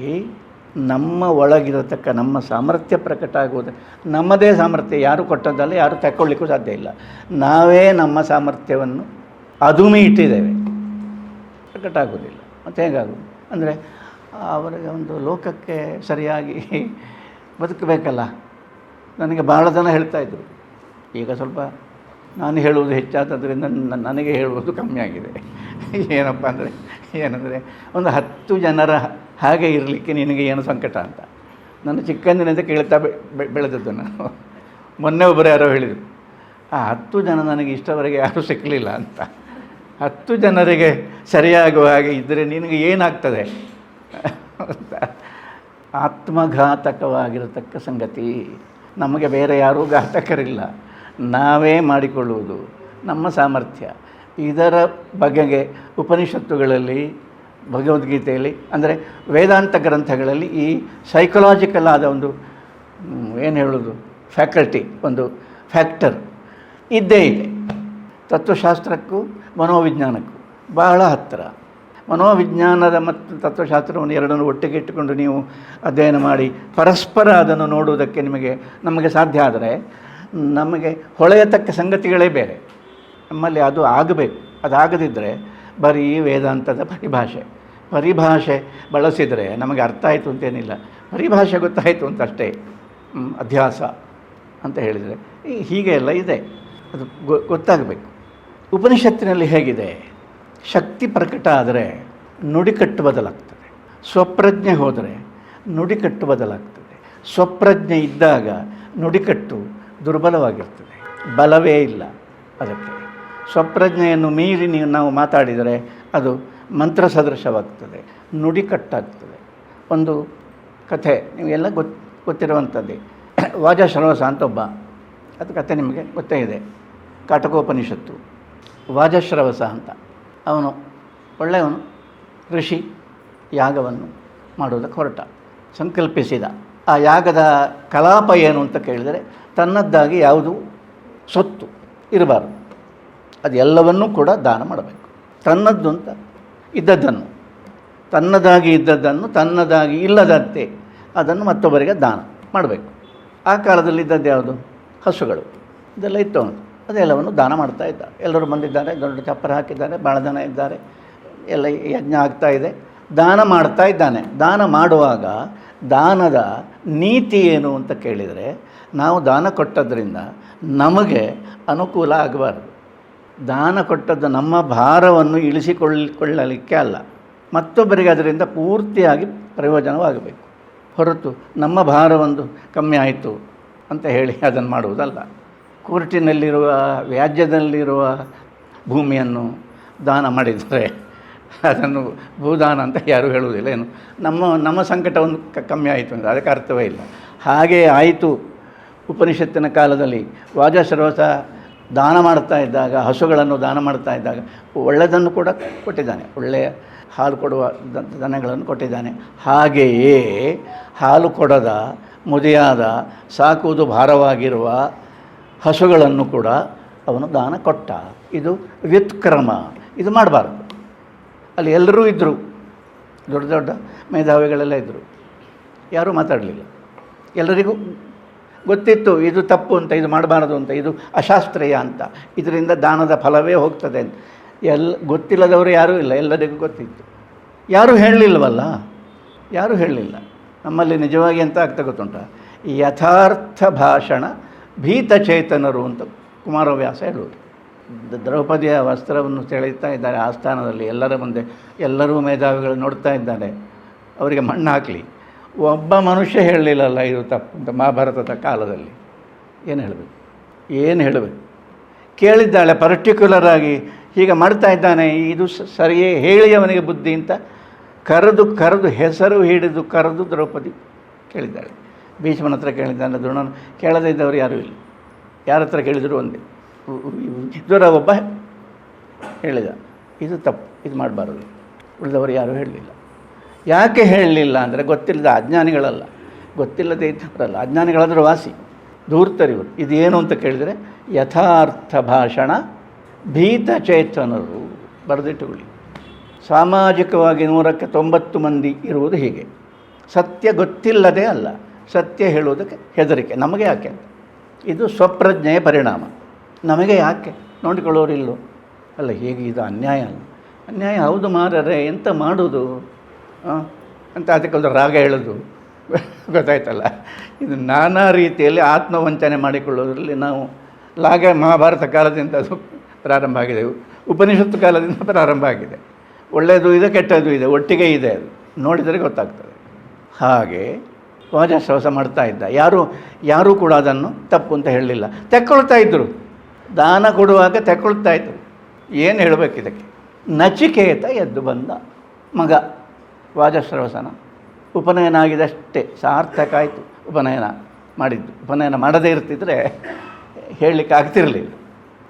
ನಮ್ಮ ಒಳಗಿರತಕ್ಕ ನಮ್ಮ ಸಾಮರ್ಥ್ಯ ಪ್ರಕಟ ಆಗುವುದು, ನಮ್ಮದೇ ಸಾಮರ್ಥ್ಯ, ಯಾರು ಕೊಟ್ಟದ್ದಲ್ಲ, ಯಾರು ತಗೊಳ್ಳಿಕ್ಕೂ ಸಾಧ್ಯ ಇಲ್ಲ. ನಾವೇ ನಮ್ಮ ಸಾಮರ್ಥ್ಯವನ್ನು ಅದುಮಿ ಇಟ್ಟಿದ್ದೇವೆ, ಪ್ರಕಟ ಆಗೋದಿಲ್ಲ. ಮತ್ತು ಹೇಗಾಗೋದು ಅಂದರೆ, ಅವರಿಗೆ ಒಂದು ಲೋಕಕ್ಕೆ ಸರಿಯಾಗಿ ಬದುಕಬೇಕಲ್ಲ. ನನಗೆ ಭಾಳ ಜನ ಹೇಳ್ತಾಯಿದ್ರು. ಈಗ ಸ್ವಲ್ಪ ನಾನು ಹೇಳುವುದು ಹೆಚ್ಚಾದದ್ರಿಂದ ನನಗೆ ಹೇಳುವುದು ಕಮ್ಮಿ ಆಗಿದೆ. ಏನಪ್ಪ ಅಂದರೆ ಏನಂದರೆ ಒಂದು 10 ಜನರ ಹಾಗೆ ಇರಲಿಕ್ಕೆ ನಿನಗೆ ಏನು ಸಂಕಟ ಅಂತ. ನನ್ನ ಚಿಕ್ಕಂದಿನಿಂದ ಕೇಳ್ತಾ ಬೆಳೆದದ್ದು ನಾನು. ಮೊನ್ನೆ ಒಬ್ಬರು ಯಾರೋ ಹೇಳಿದರು, ಆ 10 ಜನ ನನಗೆ ಇಷ್ಟವರೆಗೆ ಯಾರೂ ಸಿಕ್ಕಲಿಲ್ಲ ಅಂತ. 10 ಜನರಿಗೆ ಸರಿಯಾಗುವ ಹಾಗೆ ಇದ್ದರೆ ನಿನಗೆ ಏನಾಗ್ತದೆ ಅಂತ. ಆತ್ಮಘಾತಕವಾಗಿರತಕ್ಕ ಸಂಗತಿ. ನಮಗೆ ಬೇರೆ ಯಾರೂ ಘಾತಕರಿಲ್ಲ, ನಾವೇ ಮಾಡಿಕೊಳ್ಳುವುದು ನಮ್ಮ ಸಾಮರ್ಥ್ಯ. ಇದರ ಬಗೆಗೆ ಉಪನಿಷತ್ತುಗಳಲ್ಲಿ, ಭಗವದ್ಗೀತೆಯಲ್ಲಿ, ಅಂದರೆ ವೇದಾಂತ ಗ್ರಂಥಗಳಲ್ಲಿ ಈ ಸೈಕಲಾಜಿಕಲ್ ಆದ ಒಂದು ಏನು ಹೇಳೋದು ಫ್ಯಾಕಲ್ಟಿ, ಒಂದು ಫ್ಯಾಕ್ಟರ್ ಇದ್ದೇ ಇದೆ. ತತ್ವಶಾಸ್ತ್ರಕ್ಕೂ ಮನೋವಿಜ್ಞಾನಕ್ಕೂ ಬಹಳ ಹತ್ತಿರ. ಮನೋವಿಜ್ಞಾನದ ಮತ್ತು ತತ್ವಶಾಸ್ತ್ರವನ್ನು ಎರಡನ್ನು ಒಟ್ಟಿಗೆ ಇಟ್ಟುಕೊಂಡು ನೀವು ಅಧ್ಯಯನ ಮಾಡಿ ಪರಸ್ಪರ ಅದನ್ನು ನೋಡುವುದಕ್ಕೆ ನಮಗೆ ಸಾಧ್ಯ ಆದರೆ ನಮಗೆ ಹೊಳೆಯತಕ್ಕ ಸಂಗತಿಗಳೇ ಬೇರೆ. ನಮ್ಮಲ್ಲಿ ಅದು ಆಗಬೇಕು. ಅದಾಗದಿದ್ದರೆ ಬರೀ ವೇದಾಂತದ ಪರಿಭಾಷೆ ಬಳಸಿದರೆ ನಮಗೆ ಅರ್ಥ ಆಯಿತು ಅಂತೇನಿಲ್ಲ, ಪರಿಭಾಷೆ ಗೊತ್ತಾಯಿತು ಅಂತ ಅಷ್ಟೇ. ಅಧ್ಯಾಸ ಅಂತ ಹೇಳಿದರೆ ಹೀಗೆ ಎಲ್ಲ ಇದೆ, ಅದು ಗೊತ್ತಾಗಬೇಕು. ಉಪನಿಷತ್ತಿನಲ್ಲಿ ಹೇಗಿದೆ, ಶಕ್ತಿ ಪ್ರಕಟ ಆದರೆ ನುಡಿಕಟ್ಟು ಬದಲಾಗ್ತದೆ, ಸ್ವಪ್ರಜ್ಞೆ ಹೋದರೆ ನುಡಿಕಟ್ಟು ಬದಲಾಗ್ತದೆ. ಸ್ವಪ್ರಜ್ಞೆ ಇದ್ದಾಗ ನುಡಿಕಟ್ಟು ದುರ್ಬಲವಾಗಿರ್ತದೆ, ಬಲವೇ ಇಲ್ಲ ಅದಕ್ಕೆ. ಸ್ವಪ್ರಜ್ಞೆಯನ್ನು ಮೀರಿ ನಾವು ಮಾತಾಡಿದರೆ ಅದು ಮಂತ್ರ ಸದೃಶವಾಗ್ತದೆ, ನುಡಿಕಟ್ಟಾಗ್ತದೆ. ಒಂದು ಕಥೆ ನೀವೆಲ್ಲ ಗೊತ್ತಿರುವಂಥದ್ದೇ. ವಾಜಶ್ರವಸ ಅಂತ ಒಬ್ಬ, ಅದು ಕಥೆ ನಿಮಗೆ ಗೊತ್ತೇ ಇದೆ, ಕಾಟಕೋಪನಿಷತ್ತು. ವಾಜಶ್ರವಸ ಅಂತ ಅವನು ಒಳ್ಳೆಯವನು, ಋಷಿ. ಯಾಗವನ್ನು ಮಾಡುವುದಕ್ಕೆ ಹೊರಟ, ಸಂಕಲ್ಪಿಸಿದ. ಆ ಯಾಗದ ಕಲಾಪ ಏನು ಅಂತ ಕೇಳಿದರೆ ತನ್ನದ್ದಾಗಿ ಯಾವುದು ಸೊತ್ತು ಇರಬಾರ್ದು, ಅದೆಲ್ಲವನ್ನೂ ಕೂಡ ದಾನ ಮಾಡಬೇಕು. ತನ್ನದ್ದು ಅಂತ ಇದ್ದದ್ದನ್ನು, ತನ್ನದಾಗಿ ಇದ್ದದ್ದನ್ನು ತನ್ನದಾಗಿ ಇಲ್ಲದಂತೆ ಅದನ್ನು ಮತ್ತೊಬ್ಬರಿಗೆ ದಾನ ಮಾಡಬೇಕು. ಆ ಕಾಲದಲ್ಲಿ ಇದ್ದದ್ದು ಯಾವುದು, ಹಸುಗಳು, ಇದೆಲ್ಲ ಇತ್ತು. ಅವನು ಅದೆಲ್ಲವನ್ನು ದಾನ ಮಾಡ್ತಾ ಇದ್ದ. ಎಲ್ಲರೂ ಬಂದಿದ್ದಾರೆ, ದೊಡ್ಡ ಚಪ್ಪರ ಹಾಕಿದ್ದಾರೆ, ಭಾಳ ಜನ ಇದ್ದಾರೆ, ಎಲ್ಲ ಯಜ್ಞ ಆಗ್ತಾ ಇದೆ, ದಾನ ಮಾಡ್ತಾ ಇದ್ದಾನೆ. ದಾನ ಮಾಡುವಾಗ ದಾನದ ನೀತಿ ಏನು ಅಂತ ಕೇಳಿದರೆ, ನಾವು ದಾನ ಕೊಟ್ಟದ್ರಿಂದ ನಮಗೆ ಅನುಕೂಲ ಆಗಬಾರ್ದು. ದಾನ ಕೊಟ್ಟದ್ದು ನಮ್ಮ ಭಾರವನ್ನು ಇಳಿಸಿಕೊಳ್ಳಲಿಕ್ಕೆ ಅಲ್ಲ, ಮತ್ತೊಬ್ಬರಿಗೆ ಅದರಿಂದ ಪೂರ್ತಿಯಾಗಿ ಪ್ರಯೋಜನವಾಗಬೇಕು. ಹೊರತು ನಮ್ಮ ಭಾರವೊಂದು ಕಮ್ಮಿ ಆಯಿತು ಅಂತ ಹೇಳಿ ಅದನ್ನು ಮಾಡುವುದಲ್ಲ. ಕೋರ್ಟಿನಲ್ಲಿರುವ, ವ್ಯಾಜ್ಯದಲ್ಲಿರುವ ಭೂಮಿಯನ್ನು ದಾನ ಮಾಡಿದರೆ ಅದನ್ನು ಭೂದಾನ ಅಂತ ಯಾರೂ ಹೇಳುವುದಿಲ್ಲ. ಏನು ನಮ್ಮ ಸಂಕಟ ಒಂದು ಕಮ್ಮಿ ಆಯಿತು ಅಂದರೆ ಅದಕ್ಕೆ ಅರ್ಥವೇ ಇಲ್ಲ. ಹಾಗೇ ಆಯಿತು. ಉಪನಿಷತ್ತಿನ ಕಾಲದಲ್ಲಿ ವಾಜಶ್ರವಸ ದಾನ ಮಾಡ್ತಾ ಇದ್ದಾಗ, ಹಸುಗಳನ್ನು ದಾನ ಮಾಡ್ತಾ ಇದ್ದಾಗ ಒಳ್ಳೆಯದನ್ನು ಕೂಡ ಕೊಟ್ಟಿದ್ದಾನೆ, ಒಳ್ಳೆಯ ಹಾಲು ಕೊಡುವ ದನಗಳನ್ನು ಕೊಟ್ಟಿದ್ದಾನೆ. ಹಾಗೆಯೇ ಹಾಲು ಕೊಡದ, ಮುದಿಯಾದ, ಸಾಕುವುದು ಭಾರವಾಗಿರುವ ಹಸುಗಳನ್ನು ಕೂಡ ಅವನು ದಾನ ಕೊಟ್ಟ. ಇದು ವ್ಯುತ್ಕ್ರಮ, ಇದು ಮಾಡಬಾರ್ದು. ಅಲ್ಲಿ ಎಲ್ಲರೂ ಇದ್ದರು, ದೊಡ್ಡ ದೊಡ್ಡ ಮೇಧಾವಿಗಳೆಲ್ಲ ಇದ್ದರು, ಯಾರೂ ಮಾತಾಡಲಿಲ್ಲ. ಎಲ್ಲರಿಗೂ ಗೊತ್ತಿತ್ತು ಇದು ತಪ್ಪು ಅಂತ, ಇದು ಮಾಡಬಾರದು ಅಂತ, ಇದು ಅಶಾಸ್ತ್ರೀಯ ಅಂತ, ಇದರಿಂದ ದಾನದ ಫಲವೇ ಹೋಗ್ತದೆ ಅಂತ. ಗೊತ್ತಿಲ್ಲದವರು ಯಾರೂ ಇಲ್ಲ, ಎಲ್ಲರಿಗೂ ಗೊತ್ತಿತ್ತು. ಯಾರೂ ಹೇಳಲಿಲ್ಲವಲ್ಲ, ಯಾರೂ ಹೇಳಲಿಲ್ಲ. ನಮ್ಮಲ್ಲಿ ನಿಜವಾಗಿ ಎಂತ ಆಗ್ತಾ ಗೊತ್ತುಂಟ, ಯಥಾರ್ಥ ಭಾಷಣ ಭೀತಚೇತನರು ಅಂತ ಕುಮಾರವ್ಯಾಸ ಹೇಳುವುದು. ದ್ರೌಪದಿಯ ವಸ್ತ್ರವನ್ನು ಸೆಳೆಯುತ್ತಾ ಇದ್ದಾರೆ ಆಸ್ಥಾನದಲ್ಲಿ, ಎಲ್ಲರ ಮುಂದೆ ಎಲ್ಲರೂ ಮೇಧಾವಿಗಳು ನೋಡ್ತಾ ಇದ್ದಾರೆ, ಅವರಿಗೆ ಮಣ್ಣು ಹಾಕಲಿ. ಒಬ್ಬ ಮನುಷ್ಯ ಹೇಳಲಿಲ್ಲಲ್ಲ ಇದು ತಪ್ಪು ಅಂತ. ಮಹಾಭಾರತದ ಕಾಲದಲ್ಲಿ ಏನು ಹೇಳಬೇಕು? ಕೇಳಿದ್ದಾಳೆ ಪರ್ಟಿಕ್ಯುಲರ್ ಆಗಿ, ಹೀಗೆ ಮಾಡ್ತಾ ಇದ್ದಾನೆ, ಇದು ಸರಿಯೇ, ಹೇಳಿ ಅವನಿಗೆ ಬುದ್ಧಿ ಅಂತ ಕರೆದು ಹೆಸರು ಹಿಡಿದು ಕರೆದು ದ್ರೌಪದಿ ಕೇಳಿದ್ದಾಳೆ. ಭೀಷ್ಮನ ಹತ್ರ ಕೇಳಿದ್ದಾನೆ, ದ್ರೋಣನ ಕೇಳದೇ ಇದ್ದವರು ಯಾರೂ ಇಲ್ಲ. ಯಾರ ಹತ್ರ ಕೇಳಿದರೂ ಒಂದೇ. ವಿದುರ ಒಬ್ಬ ಹೇಳಿದ ಇದು ತಪ್ಪು, ಇದು ಮಾಡಬಾರದು. ಉಳಿದವರು ಯಾರೂ ಹೇಳಲಿಲ್ಲ. ಯಾಕೆ ಹೇಳಲಿಲ್ಲ ಅಂದರೆ ಗೊತ್ತಿಲ್ಲದ ಅಜ್ಞಾನಿಗಳಲ್ಲ, ಗೊತ್ತಿಲ್ಲದೆ ಇದ್ದವರಲ್ಲ, ಅಜ್ಞಾನಿಗಳಾದರೂ ವಾಸಿ, ಧೂರ್ತರಿವರು. ಇದೇನು ಅಂತ ಕೇಳಿದರೆ ಯಥಾರ್ಥ ಭಾಷಣ ಭೀತಚೇತನರು. ಬರೆದಿಟ್ಟುಕೊಳ್ಳಿ. ಸಾಮಾಜಿಕವಾಗಿ 100ಕ್ಕೆ 90 ಮಂದಿ ಇರುವುದು ಹೀಗೆ. ಸತ್ಯ ಗೊತ್ತಿಲ್ಲದೆ ಅಲ್ಲ, ಸತ್ಯ ಹೇಳುವುದಕ್ಕೆ ಹೆದರಿಕೆ. ನಮಗೆ ಯಾಕೆ? ಇದು ಸ್ವಪ್ರಜ್ಞೆಯ ಪರಿಣಾಮ. ನಮಗೆ ಯಾಕೆ ನೋಡಿಕೊಳ್ಳೋರಿಲ್ಲೋ ಅಲ್ಲ. ಹೇಗೆ ಇದು ಅನ್ಯಾಯ ಅಲ್ಲ? ಅನ್ಯಾಯ ಹೌದು ಮಾರರೆ, ಎಂತ ಮಾಡೋದು ಅಂತ ಅದಕ್ಕೊಂದು ರಾಗ ಹೇಳೋದು ಗೊತ್ತಾಯ್ತಲ್ಲ. ಇದು ನಾನಾ ರೀತಿಯಲ್ಲಿ ಆತ್ಮವಂಚನೆ ಮಾಡಿಕೊಳ್ಳೋದ್ರಲ್ಲಿ ನಾವು ಮಹಾಭಾರತ ಕಾಲದಿಂದ ಅದು ಪ್ರಾರಂಭ ಆಗಿದೆ, ಉಪನಿಷತ್ತು ಕಾಲದಿಂದ ಪ್ರಾರಂಭ ಆಗಿದೆ. ಒಳ್ಳೆಯದು ಇದೆ, ಕೆಟ್ಟದ್ದು ಇದೆ, ಒಟ್ಟಿಗೆ ಇದೆ. ಅದು ನೋಡಿದರೆ ಗೊತ್ತಾಗ್ತದೆ. ಹಾಗೆ ವಾಜಶ್ರವಸ ಮಾಡ್ತಾ ಇದ್ದ. ಯಾರೂ ಕೂಡ ಅದನ್ನು ತಪ್ಪು ಅಂತ ಹೇಳಲಿಲ್ಲ. ತೆಕ್ಕೊಳ್ತಾ ಇದ್ದರು, ದಾನ ಕೊಡುವಾಗ ತೆಕ್ಕೊಳ್ತಾ ಇದ್ದರು. ಏನು ಹೇಳಬೇಕು ಇದಕ್ಕೆ? ನಚಿಕೇತ ಎದ್ದು ಬಂದ ಮಗ ವಾಜಶ್ರವಸನ. ಉಪನಯನ ಆಗಿದಷ್ಟೇ ಸಾರ್ಥಕ ಆಯಿತು ಉಪನಯನ ಮಾಡಿದ್ದು. ಉಪನಯನ ಮಾಡದೇ ಇರ್ತಿದ್ರೆ ಹೇಳಲಿಕ್ಕೆ ಆಗ್ತಿರಲಿಲ್ಲ.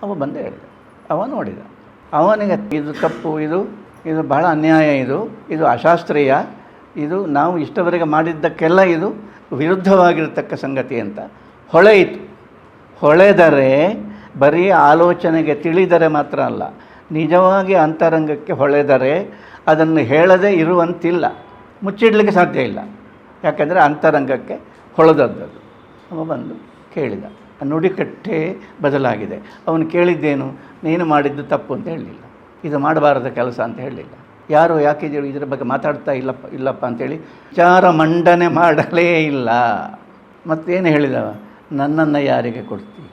ಅವ ಬಂದು ಹೇಳಿದ, ಅವ ನೋಡಿದ, ಅವನಿಗೆ ಇದು ತಪ್ಪು, ಇದು ಬಹಳ ಅನ್ಯಾಯ, ಇದು ಅಶಾಸ್ತ್ರೀಯ, ಇದು ನಾವು ಇಷ್ಟವರೆಗೆ ಮಾಡಿದ್ದಕ್ಕೆಲ್ಲ ಇದು ವಿರುದ್ಧವಾಗಿರತಕ್ಕ ಸಂಗತಿ ಅಂತ ಹೊಳೆಯಿತು. ಹೊಳೆದರೆ ಬರೀ ಆಲೋಚನೆಗೆ ತಿಳಿದರೆ ಮಾತ್ರ ಅಲ್ಲ, ನಿಜವಾಗಿ ಅಂತರಂಗಕ್ಕೆ ಹೊಳೆದರೆ ಅದನ್ನು ಹೇಳದೇ ಇರುವಂತಿಲ್ಲ, ಮುಚ್ಚಿಡಲಿಕ್ಕೆ ಸಾಧ್ಯ ಇಲ್ಲ. ಯಾಕೆಂದರೆ ಅಂತರಂಗಕ್ಕೆ ಹೊಳೆದದ್ದು. ಅವ ಬಂದು ಕೇಳಿದ. ನುಡಿಕಟ್ಟೆ ಬದಲಾಗಿದೆ. ಅವನು ಕೇಳಿದ್ದೇನು? ನೀನು ಮಾಡಿದ್ದು ತಪ್ಪು ಅಂತ ಹೇಳಲಿಲ್ಲ, ಇದು ಮಾಡಬಾರದ ಕೆಲಸ ಅಂತ ಹೇಳಲಿಲ್ಲ. ಯಾರು ಯಾಕೆ ಇದರ ಬಗ್ಗೆ ಮಾತಾಡ್ತಾ ಇಲ್ಲಪ್ಪ ಅಂಥೇಳಿ ವಿಚಾರ ಮಂಡನೆ ಮಾಡಲೇ ಇಲ್ಲ. ಮತ್ತೇನು ಹೇಳಿದವ? ನನ್ನನ್ನು ಯಾರಿಗೆ ಕೊಡ್ತಿ?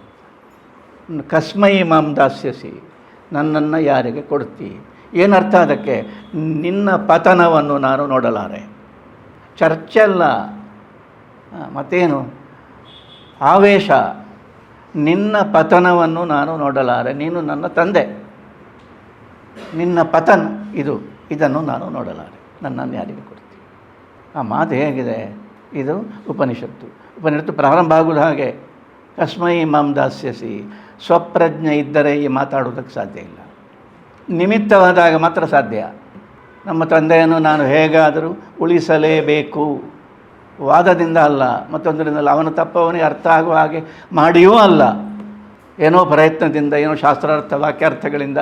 ಕಸ್ಮೈ ಮಾಂ ದಾಸ್ಯಸಿ, ನನ್ನನ್ನು ಯಾರಿಗೆ ಕೊಡ್ತಿ? ಏನರ್ಥ ಅದಕ್ಕೆ? ನಿನ್ನ ಪತನವನ್ನು ನಾನು ನೋಡಲಾರೆ. ಚರ್ಚೆ ಅಲ್ಲ, ಮತ್ತೇನು ಆವೇಶ. ನಿನ್ನ ಪತನವನ್ನು ನಾನು ನೋಡಲಾರೆ. ನೀನು ನನ್ನ ತಂದೆ, ನಿನ್ನ ಪತನ ಇದನ್ನು ನಾನು ನೋಡಲಾರೆ. ನನ್ನನ್ನು ಯಾರಿಗೆ ಕೊಡ್ತೀನಿ? ಆ ಮಾತು ಹೇಗಿದೆ? ಇದು ಉಪನಿಷತ್ತು ಪ್ರಾರಂಭ ಆಗುವುದು ಹಾಗೆ. ಕಸ್ಮೈ ಮಾಂ ದಾಸ್ಯಸಿ. ಸ್ವಪ್ರಜ್ಞೆ ಇದ್ದರೆ ಈ ಮಾತಾಡುವುದಕ್ಕೆ ಸಾಧ್ಯ ಇಲ್ಲ. ನಿಮಿತ್ತವಾದಾಗ ಮಾತ್ರ ಸಾಧ್ಯ. ನಮ್ಮ ತಂದೆಯನ್ನು ನಾನು ಹೇಗಾದರೂ ಉಳಿಸಲೇಬೇಕು, ವಾದದಿಂದ ಅಲ್ಲ, ಮತ್ತೊಂದರಿಂದಲ್ಲ. ಅವನ ತಪ್ಪು ಅವನಿಗೆ ಅರ್ಥ ಆಗುವ ಹಾಗೆ ಮಾಡಿಯೂ ಅಲ್ಲ, ಏನೋ ಪ್ರಯತ್ನದಿಂದ, ಏನೋ ಶಾಸ್ತ್ರಾರ್ಥ ವಾಕ್ಯಾರ್ಥಗಳಿಂದ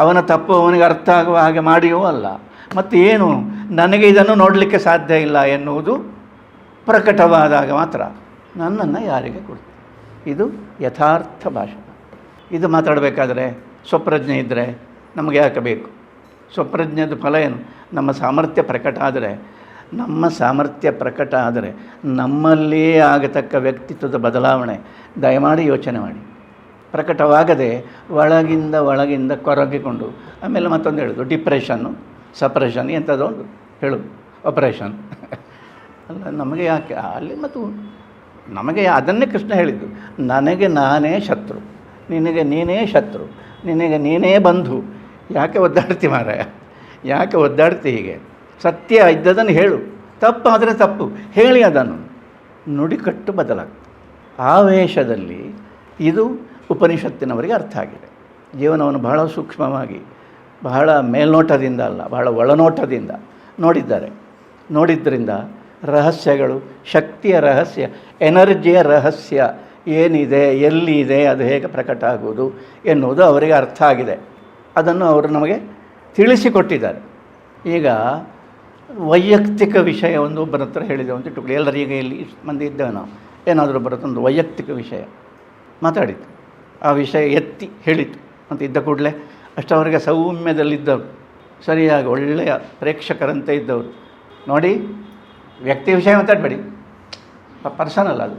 ಅವನ ತಪ್ಪು ಅವನಿಗೆ ಅರ್ಥ ಆಗುವ ಹಾಗೆ ಮಾಡಿಯೂ ಅಲ್ಲ. ಮತ್ತು ಏನು, ನನಗೆ ಇದನ್ನು ನೋಡಲಿಕ್ಕೆ ಸಾಧ್ಯ ಇಲ್ಲ ಎನ್ನುವುದು ಪ್ರಕಟವಾದಾಗ ಮಾತ್ರ ನನ್ನನ್ನು ಯಾರಿಗೆ ಕೊಡ್ತೀನಿ? ಇದು ಯಥಾರ್ಥ ಭಾಷಣ. ಇದು ಮಾತಾಡಬೇಕಾದ್ರೆ ಸ್ವಪ್ರಜ್ಞೆ ಇದ್ದರೆ ನಮಗೆ ಯಾಕೆ ಬೇಕು? ಸ್ವಪ್ರಜ್ಞೆದು ಫಲ ಏನು? ನಮ್ಮ ಸಾಮರ್ಥ್ಯ ಪ್ರಕಟ ಆದರೆ ನಮ್ಮಲ್ಲಿಯೇ ಆಗತಕ್ಕ ವ್ಯಕ್ತಿತ್ವದ ಬದಲಾವಣೆ ದಯಮಾಡಿ ಯೋಚನೆ ಮಾಡಿ. ಪ್ರಕಟವಾಗದೆ ಒಳಗಿಂದ ಕೊರಗಿಕೊಂಡು ಆಮೇಲೆ ಮತ್ತೊಂದು ಹೇಳೋದು ಡಿಪ್ರೆಷನ್ನು, ಸಪ್ರೆಷನ್, ಎಂಥದ್ದು ಒಂದು ಹೇಳೋದು ಆಪರೇಷನ್ ಅಲ್ಲ. ನಮಗೆ ಯಾಕೆ ಅಲ್ಲಿ ಮತ್ತು ನಮಗೆ ಅದನ್ನೇ ಕೃಷ್ಣ ಹೇಳಿದ್ದು, ನನಗೆ ನಾನೇ ಶತ್ರು, ನಿನಗೆ ನೀನೇ ಶತ್ರು, ನಿನಗೆ ನೀನೇ ಬಂಧು. ಯಾಕೆ ಒದ್ದಾಡ್ತಿ ಮಾರಾಯ? ಯಾಕೆ ಒದ್ದಾಡ್ತಿ ಹೀಗೆ? ಸತ್ಯ ಇದ್ದದನ್ನು ಹೇಳು, ತಪ್ಪಾದರೆ ತಪ್ಪು ಹೇಳಿ ಅದನ್ನು. ನುಡಿಕಟ್ಟು ಬದಲಾಗ್ತದೆ. ಆವೇಶದಲ್ಲಿ ಇದು ಉಪನಿಷತ್ತಿನವರಿಗೆ ಅರ್ಥ ಆಗಿದೆ. ಜೀವನವನ್ನು ಬಹಳ ಸೂಕ್ಷ್ಮವಾಗಿ, ಬಹಳ ಮೇಲ್ನೋಟದಿಂದ ಅಲ್ಲ, ಬಹಳ ಒಳನೋಟದಿಂದ ನೋಡಿದ್ದರಿಂದ ರಹಸ್ಯಗಳು, ಶಕ್ತಿಯ ರಹಸ್ಯ, ಎನರ್ಜಿಯ ರಹಸ್ಯ ಏನಿದೆ, ಎಲ್ಲಿದೆ, ಅದು ಹೇಗೆ ಪ್ರಕಟ ಆಗುವುದು ಎನ್ನುವುದು ಅವರಿಗೆ ಅರ್ಥ ಆಗಿದೆ. ಅದನ್ನು ಅವರು ನಮಗೆ ತಿಳಿಸಿಕೊಟ್ಟಿದ್ದಾರೆ. ಈಗ ವೈಯಕ್ತಿಕ ವಿಷಯ ಒಬ್ಬರ ಹತ್ರ ಹೇಳಿದೆವು ಅಂತ ಇಟ್ಟುಕೊಳ್ಳಿ. ಎಲ್ಲರೀಗ ಇಲ್ಲಿ ಮಂದಿ ಇದ್ದೇವೆ ನಾವು, ಏನಾದರೂ ಬರುತ್ತೊಂದು ವೈಯಕ್ತಿಕ ವಿಷಯ ಮಾತಾಡಿತು, ಆ ವಿಷಯ ಎತ್ತಿ ಹೇಳಿತು ಅಂತ ಇದ್ದ ಕೂಡಲೇ ಅಷ್ಟವರೆಗೆ ಸೌಮ್ಯದಲ್ಲಿದ್ದವರು, ಸರಿಯಾಗಿ ಒಳ್ಳೆಯ ಪ್ರೇಕ್ಷಕರಂತೆ ಇದ್ದವರು, ನೋಡಿ ವ್ಯಕ್ತಿ ವಿಷಯ ಮಾತಾಡಬೇಡಿ, ಪರ್ಸನಲ್, ಅದು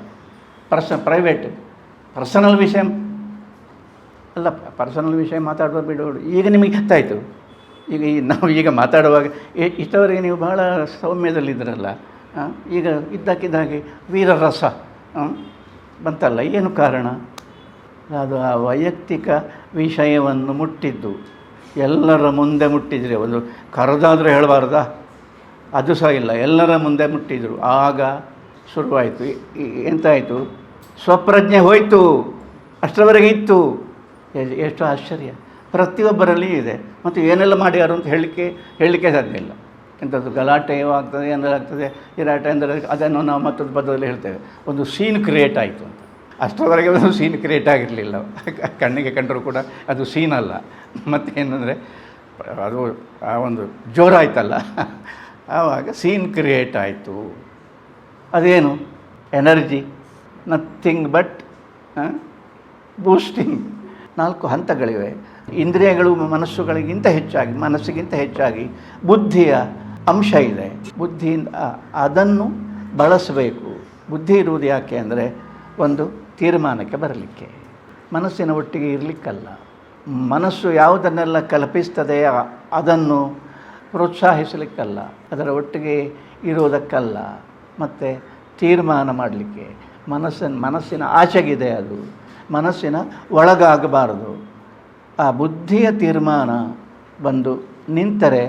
ಪ್ರೈವೇಟ್, ಪರ್ಸನಲ್ ವಿಷಯ ಅಲ್ಲ, ಪರ್ಸನಲ್ ವಿಷಯ ಮಾತಾಡುವ ಬಿಡೋಡು. ಈಗ ನಿಮಗೆ ಗೊತ್ತಾಯಿತು. ನಾವು ಈಗ ಮಾತಾಡುವಾಗ ಇಷ್ಟವರೆಗೆ ನೀವು ಬಹಳ ಸೌಮ್ಯದಲ್ಲಿದ್ದರಲ್ಲ, ಈಗ ಇದ್ದಕ್ಕಿದ್ದಾಗೆ ವೀರರಸ ಬಂತಲ್ಲ. ಏನು ಕಾರಣ? ಅದು ಆ ವೈಯಕ್ತಿಕ ವಿಷಯವನ್ನು ಮುಟ್ಟಿದ್ದು, ಎಲ್ಲರ ಮುಂದೆ ಮುಟ್ಟಿದರೆ, ಒಂದು ಕರೆದಾದರೂ ಹೇಳಬಾರ್ದಾ? ಅದು ಸಹ ಇಲ್ಲ, ಎಲ್ಲರ ಮುಂದೆ ಮುಟ್ಟಿದರು. ಆಗ ಶುರುವಾಯಿತು. ಎಂತಾಯಿತು? ಸ್ವಪ್ರಜ್ಞೆ ಹೋಯಿತು. ಅಷ್ಟರವರೆಗೆ ಇತ್ತು. ಎಷ್ಟು ಆಶ್ಚರ್ಯ! ಪ್ರತಿಯೊಬ್ಬರಲ್ಲಿ ಇದೆ. ಮತ್ತು ಏನೆಲ್ಲ ಮಾಡ್ಯಾರು ಅಂತ ಹೇಳಲಿಕ್ಕೆ ಸಾಧ್ಯ ಇಲ್ಲ. ಎಂಥದ್ದು ಗಲಾಟೆಯೂ ಆಗ್ತದೆ, ಏನಾಗ್ತದೆ, ಇರಾಟ ಎಂದರೆ ಅದನ್ನು ನಾವು ಮತ್ತೊಂದು ಪದದಲ್ಲಿ ಹೇಳ್ತೇವೆ, ಒಂದು ಸೀನ್ ಕ್ರಿಯೇಟ್ ಆಯಿತು ಅಂತ. ಅಷ್ಟರವರೆಗೆ ಒಂದು ಸೀನ್ ಕ್ರಿಯೇಟ್ ಆಗಿರಲಿಲ್ಲ, ಕಣ್ಣಿಗೆ ಕಂಡರೂ ಕೂಡ ಅದು ಸೀನ್ ಅಲ್ಲ. ಮತ್ತೇನೆಂದರೆ ಅದು ಆ ಒಂದು ಜೋರಾಯ್ತಲ್ಲ, ಆವಾಗ ಸೀನ್ ಕ್ರಿಯೇಟ್ ಆಯಿತು. ಅದೇನು? Energy, nothing but boosting. 4 ಹಂತಗಳಿವೆ. ಇಂದ್ರಿಯಗಳು ಮನಸ್ಸಿಗಿಂತ ಹೆಚ್ಚಾಗಿ ಬುದ್ಧಿಯ ಅಂಶ ಇದೆ. ಬುದ್ಧಿಯಿಂದ ಅದನ್ನು ಬಳಸಬೇಕು. ಬುದ್ಧಿ ಇರುವುದು ಯಾಕೆ ಅಂದರೆ ಒಂದು ತೀರ್ಮಾನಕ್ಕೆ ಬರಲಿಕ್ಕೆ, ಮನಸ್ಸಿನ ಒಟ್ಟಿಗೆ ಇರಲಿಕ್ಕಲ್ಲ. ಮನಸ್ಸು ಯಾವುದನ್ನೆಲ್ಲ ಕಲ್ಪಿಸ್ತದೆ ಅದನ್ನು ಪ್ರೋತ್ಸಾಹಿಸಲಿಕ್ಕಲ್ಲ, ಅದರ ಒಟ್ಟಿಗೆ ಇರೋದಕ್ಕಲ್ಲ. ಮತ್ತು ತೀರ್ಮಾನ ಮಾಡಲಿಕ್ಕೆ ಮನಸ್ಸಿನ ಆಚೆಗಿದೆ, ಅದು ಮನಸ್ಸಿನ ಒಳಗಾಗಬಾರದು. ಆ ಬುದ್ಧಿಯ ತೀರ್ಮಾನ ಬಂದು ನಿಂತರೆ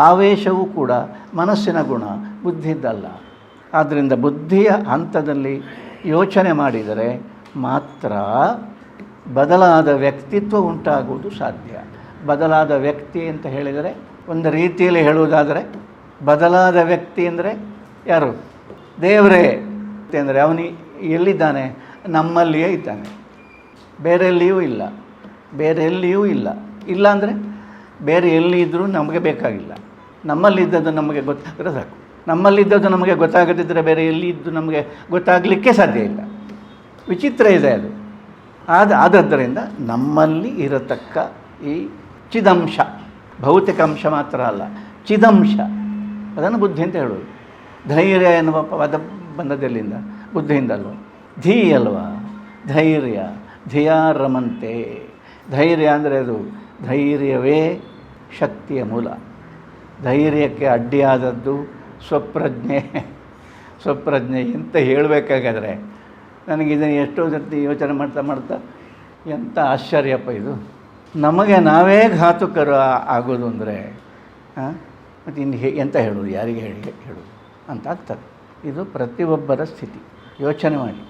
ಆವೇಶವೂ ಕೂಡ ಮನಸ್ಸಿನ ಗುಣ, ಬುದ್ಧಿದ್ದಲ್ಲ. ಆದ್ದರಿಂದ ಬುದ್ಧಿಯ ಹಂತದಲ್ಲಿ ಯೋಚನೆ ಮಾಡಿದರೆ ಮಾತ್ರ ಬದಲಾದ ವ್ಯಕ್ತಿತ್ವ ಉಂಟಾಗುವುದು ಸಾಧ್ಯ. ಬದಲಾದ ವ್ಯಕ್ತಿ ಅಂತ ಹೇಳಿದರೆ, ಒಂದು ರೀತಿಯಲ್ಲಿ ಹೇಳುವುದಾದರೆ ಬದಲಾದ ವ್ಯಕ್ತಿ ಅಂದರೆ ಯಾರು? ದೇವರೇ ಅಂದರೆ ಅವನು ಎಲ್ಲಿದ್ದಾನೆ? ನಮ್ಮಲ್ಲಿಯೇ ಇದ್ದಾನೆ, ಬೇರೆ ಎಲ್ಲಿಯೂ ಇಲ್ಲ. ಬೇರೆ ಎಲ್ಲಿಯೂ ಇಲ್ಲ. ಇಲ್ಲ ಅಂದರೆ ಬೇರೆ ಎಲ್ಲಿ ಇದ್ದರೂ ನಮಗೆ ಬೇಕಾಗಿಲ್ಲ. ನಮ್ಮಲ್ಲಿದ್ದದ್ದು ನಮಗೆ ಗೊತ್ತಾದರೆ ಸಾಕು. ನಮ್ಮಲ್ಲಿದ್ದದ್ದು ನಮಗೆ ಗೊತ್ತಾಗದಿದ್ದರೆ ಬೇರೆ ಎಲ್ಲಿ ಇದ್ದು ನಮಗೆ ಗೊತ್ತಾಗಲಿಕ್ಕೆ ಸಾಧ್ಯ ಇಲ್ಲ. ವಿಚಿತ್ರ ಇದೆ ಅದು. ಆದ್ದರಿಂದ ನಮ್ಮಲ್ಲಿ ಇರತಕ್ಕ ಈ ಚಿದಂಶ, ಭೌತಿಕ ಅಂಶ ಮಾತ್ರ ಅಲ್ಲ, ಚಿದಂಶ, ಅದನ್ನು ಬುದ್ಧಿ ಅಂತ ಹೇಳೋದು. ಧೈರ್ಯ ಎನ್ನುವ ಪದ ಬಂದದೆಲ್ಲಿಂದ? ಬುದ್ಧಿಯಿಂದಲ್ವ? ಧೀ ಅಲ್ವಾ? ಧೈರ್ಯ, ಧಿಯಾ ರಮಂತೆ. ಧೈರ್ಯ ಅಂದರೆ ಅದು ಧೈರ್ಯವೇ ಶಕ್ತಿಯ ಮೂಲ. ಧೈರ್ಯಕ್ಕೆ ಅಡ್ಡಿಯಾದದ್ದು ಸ್ವಪ್ರಜ್ಞೆ. ಸ್ವಪ್ರಜ್ಞೆ ಅಂತ ಹೇಳಬೇಕಾಗಾದ್ರೆ ನನಗೆ ಇದನ್ನು ಎಷ್ಟೋ ಸರ್ತಿ ಯೋಚನೆ ಮಾಡ್ತಾ ಎಂಥ ಆಶ್ಚರ್ಯಪ್ಪ ಇದು. ನಮಗೆ ನಾವೇ ಘಾತುಕರು ಆಗೋದು ಅಂದರೆ ಮತ್ತು ಇನ್ನು ಎಂತ ಹೇಳೋದು, ಯಾರಿಗೆ ಹೇಳೋದು ಅಂತ ಆಗ್ತದೆ. ಇದು ಪ್ರತಿಯೊಬ್ಬರ ಸ್ಥಿತಿ. ಯೋಚನೆ ಮಾಡಿ.